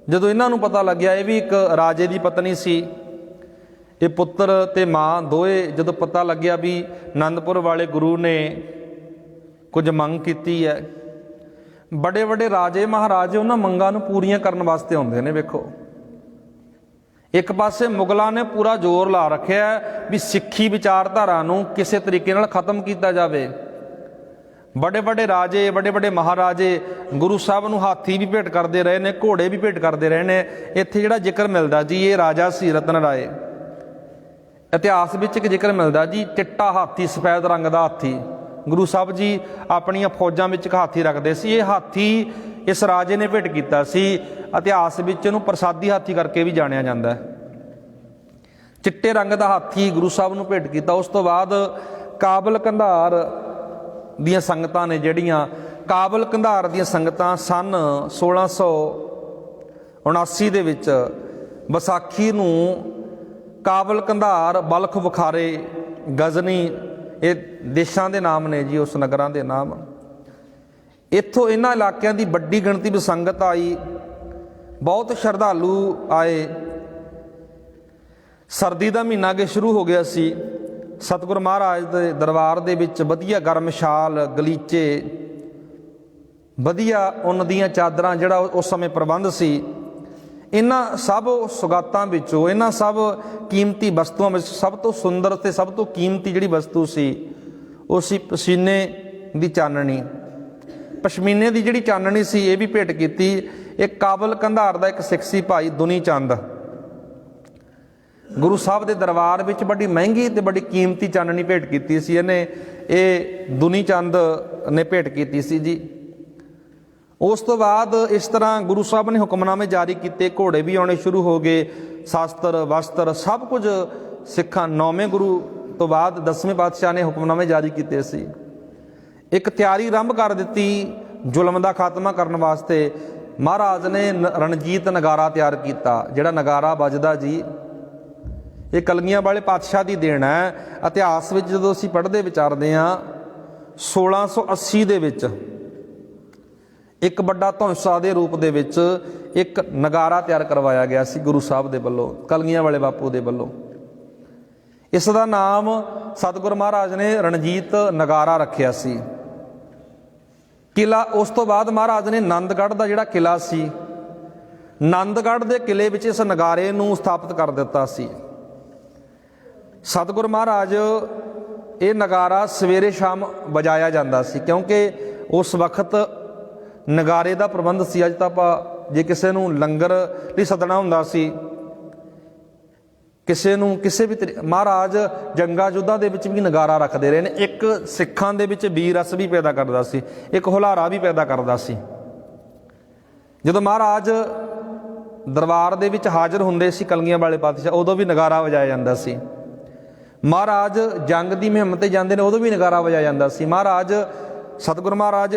ਜਦੋਂ ਇਹਨਾਂ ਨੂੰ ਪਤਾ ਲੱਗਿਆ ਇਹ ਵੀ ਇੱਕ ਰਾਜੇ ਦੀ ਪਤਨੀ ਸੀ, ਇਹ ਪੁੱਤਰ ਤੇ ਮਾਂ ਦੋਏ, ਜਦੋਂ ਪਤਾ ਲੱਗਿਆ ਵੀ ਆਨੰਦਪੁਰ ਵਾਲੇ ਗੁਰੂ ਨੇ ਕੁਝ ਮੰਗ ਕੀਤੀ ਹੈ, ਵੱਡੇ ਵੱਡੇ ਰਾਜੇ ਮਹਾਰਾਜੇ ਉਹਨਾਂ ਮੰਗਾਂ ਨੂੰ ਪੂਰੀਆਂ ਕਰਨ ਵਾਸਤੇ ਆਉਂਦੇ ਨੇ। ਵੇਖੋ, ਇੱਕ ਪਾਸੇ ਮੁਗਲਾਂ ਨੇ ਪੂਰਾ ਜ਼ੋਰ ਲਾ ਰੱਖਿਆ ਵੀ ਸਿੱਖੀ ਵਿਚਾਰਧਾਰਾ ਨੂੰ ਕਿਸੇ ਤਰੀਕੇ ਨਾਲ ਖਤਮ ਕੀਤਾ ਜਾਵੇ। बड़े बड़े राजे बड़े बड़े महाराजे गुरु साहब नूं हाथी भी भेंट करते रहे ने, घोड़े भी भेंट करते रहे ने। इत्थे जिहड़ा जिक्र मिलदा जी, ये राजा सी रतन राय। इतिहास विच एक जिक्र मिलदा जी, चिट्टा हाथी सफेद रंग दा हाथी। गुरु साहब जी अपनियां फौजां विच एक हाथी रखते सी। ये हाथी इस राजे ने भेंट कीता सी। इतिहास विच इहनूं प्रसादी हाथी करके भी जाणिया जांदा है। चिट्टे रंग दा हाथी गुरु साहब नूं भेंट कीता। उस तो बाद काबल कंधार ਦੀਆਂ ਸੰਗਤਾਂ ਨੇ ਜਿਹੜੀਆਂ, ਕਾਬਲ ਕੰਧਾਰ ਦੀਆਂ ਸੰਗਤਾਂ ਸਨ 1679 ਦੇ ਵਿੱਚ ਵਿਸਾਖੀ ਨੂੰ ਕਾਬਲ ਕੰਧਾਰ, ਬਲਖ ਬੁਖਾਰੇ, ਗਜ਼ਨੀ, ਇਹ ਦੇਸ਼ਾਂ ਦੇ ਨਾਮ ਨੇ ਜੀ, ਉਸ ਨਗਰਾਂ ਦੇ ਨਾਮ। ਇੱਥੋਂ ਇਹਨਾਂ ਇਲਾਕਿਆਂ ਦੀ ਵੱਡੀ ਗਿਣਤੀ ਵਿੱਚ ਸੰਗਤ ਆਈ, ਬਹੁਤ ਸ਼ਰਧਾਲੂ ਆਏ। ਸਰਦੀ ਦਾ ਮਹੀਨਾ ਅੱਗੇ ਸ਼ੁਰੂ ਹੋ ਗਿਆ ਸੀ। ਸਤਿਗੁਰ ਮਹਾਰਾਜ ਦੇ ਦਰਬਾਰ ਦੇ ਵਿੱਚ ਵਧੀਆ ਗਰਮ ਸ਼ਾਲ, ਗਲੀਚੇ, ਵਧੀਆ ਉੱਨ ਦੀਆਂ ਚਾਦਰਾਂ, ਜਿਹੜਾ ਉਸ ਸਮੇਂ ਪ੍ਰਬੰਧ ਸੀ। ਇਹਨਾਂ ਸਭ ਸੁਗਾਤਾਂ ਵਿੱਚੋਂ, ਇਹਨਾਂ ਸਭ ਕੀਮਤੀ ਵਸਤੂਆਂ ਵਿੱਚ ਸਭ ਤੋਂ ਸੁੰਦਰ ਅਤੇ ਸਭ ਤੋਂ ਕੀਮਤੀ ਜਿਹੜੀ ਵਸਤੂ ਸੀ ਉਹ ਸੀ ਪਸੀਨੇ ਦੀ ਚਾਨਣੀ। ਪਸ਼ਮੀਨੇ ਦੀ ਜਿਹੜੀ ਚਾਨਣੀ ਸੀ ਇਹ ਵੀ ਭੇਟ ਕੀਤੀ। ਇੱਕ ਕਾਬਲ ਕੰਧਾਰ ਦਾ ਇੱਕ ਸਿੱਖ ਸੀ ਭਾਈ ਦੁਨੀ ਚੰਦ, ਗੁਰੂ ਸਾਹਿਬ ਦੇ ਦਰਬਾਰ ਵਿੱਚ ਬੜੀ ਮਹਿੰਗੀ ਤੇ ਬੜੀ ਕੀਮਤੀ ਚਾਨਣੀ ਭੇਟ ਕੀਤੀ ਸੀ ਇਹਨੇ। ਇਹ ਦੁਨੀ ਚੰਦ ਨੇ ਭੇਟ ਕੀਤੀ ਸੀ ਜੀ। ਉਸ ਤੋਂ ਬਾਅਦ ਇਸ ਤਰ੍ਹਾਂ ਗੁਰੂ ਸਾਹਿਬ ਨੇ ਹੁਕਮਨਾਮੇ ਜਾਰੀ ਕੀਤੇ, ਘੋੜੇ ਵੀ ਆਉਣੇ ਸ਼ੁਰੂ ਹੋ ਗਏ, ਸ਼ਾਸਤਰ ਵਸਤਰ ਸਭ ਕੁਝ ਸਿੱਖਾਂ। 9ਵੇਂ ਗੁਰੂ ਤੋਂ ਬਾਅਦ 10ਵੇਂ ਪਾਤਸ਼ਾਹ ਨੇ ਹੁਕਮਨਾਮੇ ਜਾਰੀ ਕੀਤੇ ਸੀ। ਇੱਕ ਤਿਆਰੀ ਆਰੰਭ ਕਰ ਦਿੱਤੀ ਜ਼ੁਲਮ ਦਾ ਖਾਤਮਾ ਕਰਨ ਵਾਸਤੇ। ਮਹਾਰਾਜ ਨੇ ਰਣਜੀਤ ਨਗਾਰਾ ਤਿਆਰ ਕੀਤਾ। ਜਿਹੜਾ ਨਗਾਰਾ ਵੱਜਦਾ ਜੀ, ਇਹ ਕਲਗੀਆਂ ਵਾਲੇ ਪਾਤਸ਼ਾਹ ਦੀ ਦੇਣ ਹੈ। ਇਤਿਹਾਸ ਵਿੱਚ ਜਦੋਂ ਅਸੀਂ ਪੜ੍ਹਦੇ ਵਿਚਾਰਦੇ ਹਾਂ, 1680 ਦੇ ਵਿੱਚ ਇੱਕ ਵੱਡਾ ਧੌਂਸਾ ਦੇ ਰੂਪ ਦੇ ਵਿੱਚ ਇੱਕ ਨਗਾਰਾ ਤਿਆਰ ਕਰਵਾਇਆ ਗਿਆ ਸੀ ਗੁਰੂ ਸਾਹਿਬ ਦੇ ਵੱਲੋਂ, ਕਲਗੀਆਂ ਵਾਲੇ ਬਾਪੂ ਦੇ ਵੱਲੋਂ। ਇਸ ਦਾ ਨਾਮ ਸਤਿਗੁਰ ਮਹਾਰਾਜ ਨੇ ਰਣਜੀਤ ਨਗਾਰਾ ਰੱਖਿਆ ਸੀ। ਕਿਲਾ, ਉਸ ਤੋਂ ਬਾਅਦ ਮਹਾਰਾਜ ਨੇ ਆਨੰਦਗੜ੍ਹ ਦਾ ਜਿਹੜਾ ਕਿਲਾ ਸੀ, ਆਨੰਦਗੜ੍ਹ ਦੇ ਕਿਲੇ ਵਿੱਚ ਇਸ ਨਗਾਰੇ ਨੂੰ ਸਥਾਪਿਤ ਕਰ ਦਿੱਤਾ ਸੀ। ਸਤਿਗੁਰ ਮਹਾਰਾਜ ਇਹ ਨਗਾਰਾ ਸਵੇਰੇ ਸ਼ਾਮ ਵਜਾਇਆ ਜਾਂਦਾ ਸੀ, ਕਿਉਂਕਿ ਉਸ ਵਕਤ ਨਗਾਰੇ ਦਾ ਪ੍ਰਬੰਧ ਸੀ। ਅੱਜ ਤਾਂ ਆਪਾਂ ਜੇ ਕਿਸੇ ਨੂੰ ਲੰਗਰ ਲਈ ਸੱਦਣਾ ਹੁੰਦਾ ਸੀ, ਕਿਸੇ ਨੂੰ ਕਿਸੇ ਵੀ ਮਹਾਰਾਜ ਜੰਗਾਂ ਯੁੱਧਾਂ ਦੇ ਵਿੱਚ ਵੀ ਨਗਾਰਾ ਰੱਖਦੇ ਰਹੇ ਨੇ। ਇੱਕ ਸਿੱਖਾਂ ਦੇ ਵਿੱਚ ਵੀਰ ਰਸ ਵੀ ਪੈਦਾ ਕਰਦਾ ਸੀ, ਇੱਕ ਹੁਲਾਰਾ ਵੀ ਪੈਦਾ ਕਰਦਾ ਸੀ। ਜਦੋਂ ਮਹਾਰਾਜ ਦਰਬਾਰ ਦੇ ਵਿੱਚ ਹਾਜ਼ਰ ਹੁੰਦੇ ਸੀ ਕਲਗੀਆਂ ਵਾਲੇ ਪਾਤਸ਼ਾਹ, ਉਦੋਂ ਵੀ ਨਗਾਰਾ ਵਜਾਇਆ ਜਾਂਦਾ ਸੀ। ਮਹਾਰਾਜ ਜੰਗ ਦੀ ਮੁਹਿੰਮ 'ਤੇ ਜਾਂਦੇ ਨੇ, ਉਦੋਂ ਵੀ ਨਗਾਰਾ ਵਜਾਇਆ ਜਾਂਦਾ ਸੀ। ਮਹਾਰਾਜ ਸਤਿਗੁਰ ਮਹਾਰਾਜ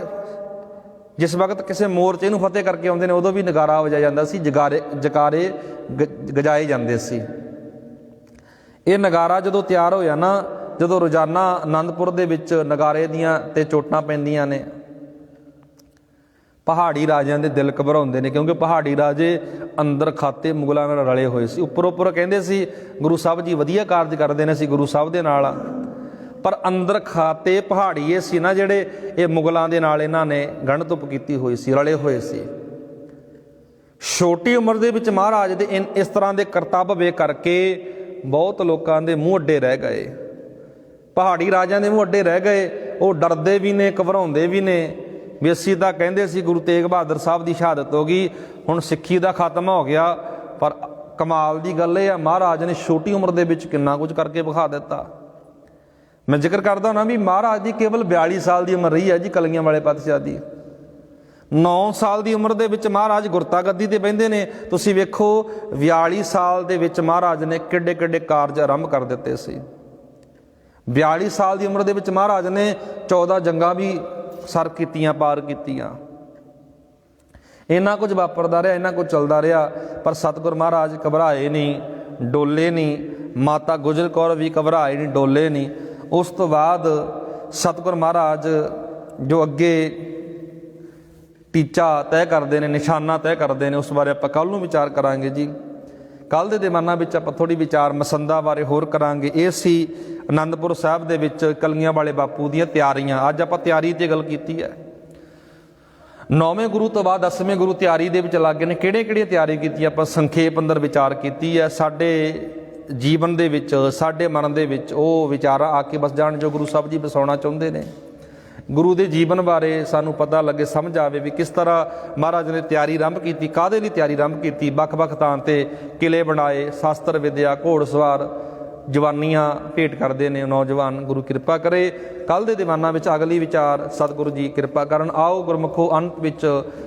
ਜਿਸ ਵਕਤ ਕਿਸੇ ਮੋਰਚੇ ਨੂੰ ਫਤਿਹ ਕਰਕੇ ਆਉਂਦੇ ਨੇ, ਉਦੋਂ ਵੀ ਨਗਾਰਾ ਵਜਾਇਆ ਜਾਂਦਾ ਸੀ, ਜਕਾਰੇ ਗਜਾਏ ਜਾਂਦੇ ਸੀ। ਇਹ ਨਗਾਰਾ ਜਦੋਂ ਤਿਆਰ ਹੋਇਆ ਨਾ, ਜਦੋਂ ਰੋਜ਼ਾਨਾ ਆਨੰਦਪੁਰ ਦੇ ਵਿੱਚ ਨਗਾਰੇ ਦੀਆਂ ਤੇ ਚੋਟਾਂ ਪੈਂਦੀਆਂ ਨੇ, ਪਹਾੜੀ ਰਾਜਿਆਂ ਦੇ ਦਿਲ ਘਬਰਾਉਂਦੇ ਨੇ, ਕਿਉਂਕਿ ਪਹਾੜੀ ਰਾਜੇ ਅੰਦਰ ਖਾਤੇ ਮੁਗਲਾਂ ਨਾਲ ਰਲੇ ਹੋਏ ਸੀ। ਉੱਪਰ ਕਹਿੰਦੇ ਸੀ ਗੁਰੂ ਸਾਹਿਬ ਜੀ ਵਧੀਆ ਕਾਰਜ ਕਰਦੇ ਨੇ, ਅਸੀਂ ਗੁਰੂ ਸਾਹਿਬ ਦੇ ਨਾਲ ਆ, ਪਰ ਅੰਦਰ ਖਾਤੇ ਪਹਾੜੀ ਇਹ ਸੀ ਨਾ ਜਿਹੜੇ, ਇਹ ਮੁਗਲਾਂ ਦੇ ਨਾਲ ਇਹਨਾਂ ਨੇ ਗੰਢ ਧੁੱਪ ਕੀਤੀ ਹੋਈ ਸੀ, ਰਲੇ ਹੋਏ ਸੀ। ਛੋਟੀ ਉਮਰ ਦੇ ਵਿੱਚ ਮਹਾਰਾਜ ਦੇ ਇਸ ਤਰ੍ਹਾਂ ਦੇ ਕਰਤੱਵ ਵੇਖ ਕਰਕੇ ਬਹੁਤ ਲੋਕਾਂ ਦੇ ਮੂੰਹ ਅੱਡੇ ਰਹਿ ਗਏ। ਪਹਾੜੀ ਰਾਜਿਆਂ ਦੇ ਮੂੰਹ ਅੱਡੇ ਰਹਿ ਗਏ। ਉਹ ਡਰਦੇ ਵੀ ਨੇ, ਘਬਰਾਉਂਦੇ ਵੀ ਨੇ ਵੀ ਅਸੀਂ ਤਾਂ ਕਹਿੰਦੇ ਸੀ ਗੁਰੂ ਤੇਗ ਬਹਾਦਰ ਸਾਹਿਬ ਦੀ ਸ਼ਹਾਦਤ ਹੋ ਗਈ, ਹੁਣ ਸਿੱਖੀ ਦਾ ਖਾਤਮਾ ਹੋ ਗਿਆ। ਪਰ ਕਮਾਲ ਦੀ ਗੱਲ ਇਹ ਆ, ਮਹਾਰਾਜ ਨੇ ਛੋਟੀ ਉਮਰ ਦੇ ਵਿੱਚ ਕਿੰਨਾ ਕੁਝ ਕਰਕੇ ਵਿਖਾ ਦਿੱਤਾ। ਮੈਂ ਜ਼ਿਕਰ ਕਰਦਾ ਹੁੰਦਾ ਵੀ ਮਹਾਰਾਜ ਦੀ ਕੇਵਲ 42 ਸਾਲ ਦੀ ਉਮਰ ਰਹੀ ਹੈ ਜੀ ਕਲਗੀਆਂ ਵਾਲੇ ਪਾਤਸ਼ਾਹ ਦੀ। 9 ਸਾਲ ਦੀ ਉਮਰ ਦੇ ਵਿੱਚ ਮਹਾਰਾਜ ਗੁਰਤਾ ਗੱਦੀ ਤੇ ਬਹਿੰਦੇ ਨੇ। ਤੁਸੀਂ ਵੇਖੋ 42 ਸਾਲ ਦੇ ਵਿੱਚ ਮਹਾਰਾਜ ਨੇ ਕਿੱਡੇ ਕਿੱਡੇ ਕਾਰਜ ਆਰੰਭ ਕਰ ਦਿੱਤੇ ਸੀ। 42 ਸਾਲ ਦੀ ਉਮਰ ਦੇ ਵਿੱਚ ਮਹਾਰਾਜ ਨੇ 14 ਜੰਗਾਂ ਵੀ ਸਰ ਕੀਤੀਆਂ, ਪਾਰ ਕੀਤੀਆਂ। ਇੰਨਾ ਕੁਝ ਵਾਪਰਦਾ ਰਿਹਾ, ਇੰਨਾ ਕੁਝ ਚੱਲਦਾ ਰਿਹਾ, ਪਰ ਸਤਿਗੁਰ ਮਹਾਰਾਜ ਘਬਰਾਏ ਨਹੀਂ, ਡੋਲੇ ਨਹੀਂ। ਮਾਤਾ ਗੁਜਰ ਕੌਰ ਵੀ ਘਬਰਾਏ ਨਹੀਂ, ਡੋਲੇ ਨਹੀਂ। ਉਸ ਤੋਂ ਬਾਅਦ ਸਤਿਗੁਰ ਮਹਾਰਾਜ ਜੋ ਅੱਗੇ ਟੀਚਾ ਤੈਅ ਕਰਦੇ ਨੇ, ਨਿਸ਼ਾਨਾ ਤੈਅ ਕਰਦੇ ਨੇ, ਉਸ ਬਾਰੇ ਆਪਾਂ ਕੱਲ੍ਹ ਨੂੰ ਵਿਚਾਰ ਕਰਾਂਗੇ ਜੀ। ਕੱਲ੍ਹ ਦੇ ਦੀਵਾਨਾਂ ਵਿੱਚ ਆਪਾਂ ਥੋੜ੍ਹੀ ਵਿਚਾਰ ਮਸੰਦਾਂ ਬਾਰੇ ਹੋਰ ਕਰਾਂਗੇ। ਇਹ ਸੀ ਆਨੰਦਪੁਰ ਸਾਹਿਬ ਦੇ ਵਿੱਚ ਕਲਗੀਆਂ ਵਾਲੇ ਬਾਪੂ ਦੀਆਂ ਤਿਆਰੀਆਂ। ਅੱਜ ਆਪਾਂ ਤਿਆਰੀ 'ਤੇ ਗੱਲ ਕੀਤੀ ਹੈ। 9ਵੇਂ ਗੁਰੂ ਤੋਂ ਬਾਅਦ 10ਵੇਂ ਗੁਰੂ ਤਿਆਰੀ ਦੇ ਵਿੱਚ ਲੱਗ ਗਏ ਨੇ। ਕਿਹੜੀਆਂ ਤਿਆਰੀ ਕੀਤੀ ਆਪਾਂ ਸੰਖੇਪ ਅੰਦਰ ਵਿਚਾਰ ਕੀਤੀ ਹੈ। ਸਾਡੇ ਜੀਵਨ ਦੇ ਵਿੱਚ, ਸਾਡੇ ਮਨ ਦੇ ਵਿੱਚ ਉਹ ਵਿਚਾਰਾਂ ਆ ਕੇ ਬਸ ਜਾਣ ਜੋ ਗੁਰੂ ਸਾਹਿਬ ਜੀ ਵਸਾਉਣਾ ਚਾਹੁੰਦੇ ਨੇ। ਗੁਰੂ ਦੇ ਜੀਵਨ ਬਾਰੇ ਸਾਨੂੰ ਪਤਾ ਲੱਗੇ, ਸਮਝ ਆਵੇ ਵੀ ਕਿਸ ਤਰ੍ਹਾਂ ਮਹਾਰਾਜ ਨੇ ਤਿਆਰੀ ਆਰੰਭ ਕੀਤੀ, ਕਾਹਦੇ ਲਈ ਤਿਆਰੀ ਆਰੰਭ ਕੀਤੀ। ਵੱਖ-ਵੱਖ ਥਾਂ 'ਤੇ ਕਿਲੇ ਬਣਾਏ, ਸ਼ਾਸਤਰ ਵਿਦਿਆ, ਘੋੜਸਵਾਰ, ਜਵਾਨੀਆਂ ਭੇਟ ਕਰਦੇ ਨੇ ਨੌਜਵਾਨ। ਗੁਰੂ ਕਿਰਪਾ ਕਰੇ ਕੱਲ੍ਹ ਦੇ ਦੀਵਾਨਾਂ ਵਿੱਚ ਅਗਲੀ ਵਿਚਾਰ ਸਤਿਗੁਰੂ ਜੀ ਕਿਰਪਾ ਕਰਨ। ਆਓ ਗੁਰਮੁਖੋ ਅੰਤ ਵਿੱਚ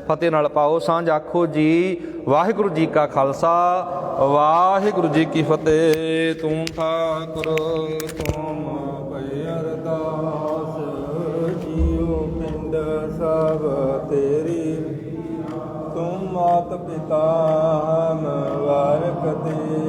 ਫਤਿਹ ਨਾਲ ਪਾਓ ਸਾਂਝ, ਆਖੋ ਜੀ ਵਾਹਿਗੁਰੂ ਜੀ ਕਾ ਖਾਲਸਾ ਵਾਹਿਗੁਰੂ ਜੀ ਕੀ ਫਤਿਹ। ਤੂੰ ਠਾਕੁਰ ਤੁਮ ਭਈ ਅਰਦਾਸ, ਜੀਉ ਪਿੰਡ ਸਭ ਤੇਰੀ, ਤੁਮ ਮਾਤ ਪਿਤਾ ਹਮ ਵਾਰਕ ਤੇ।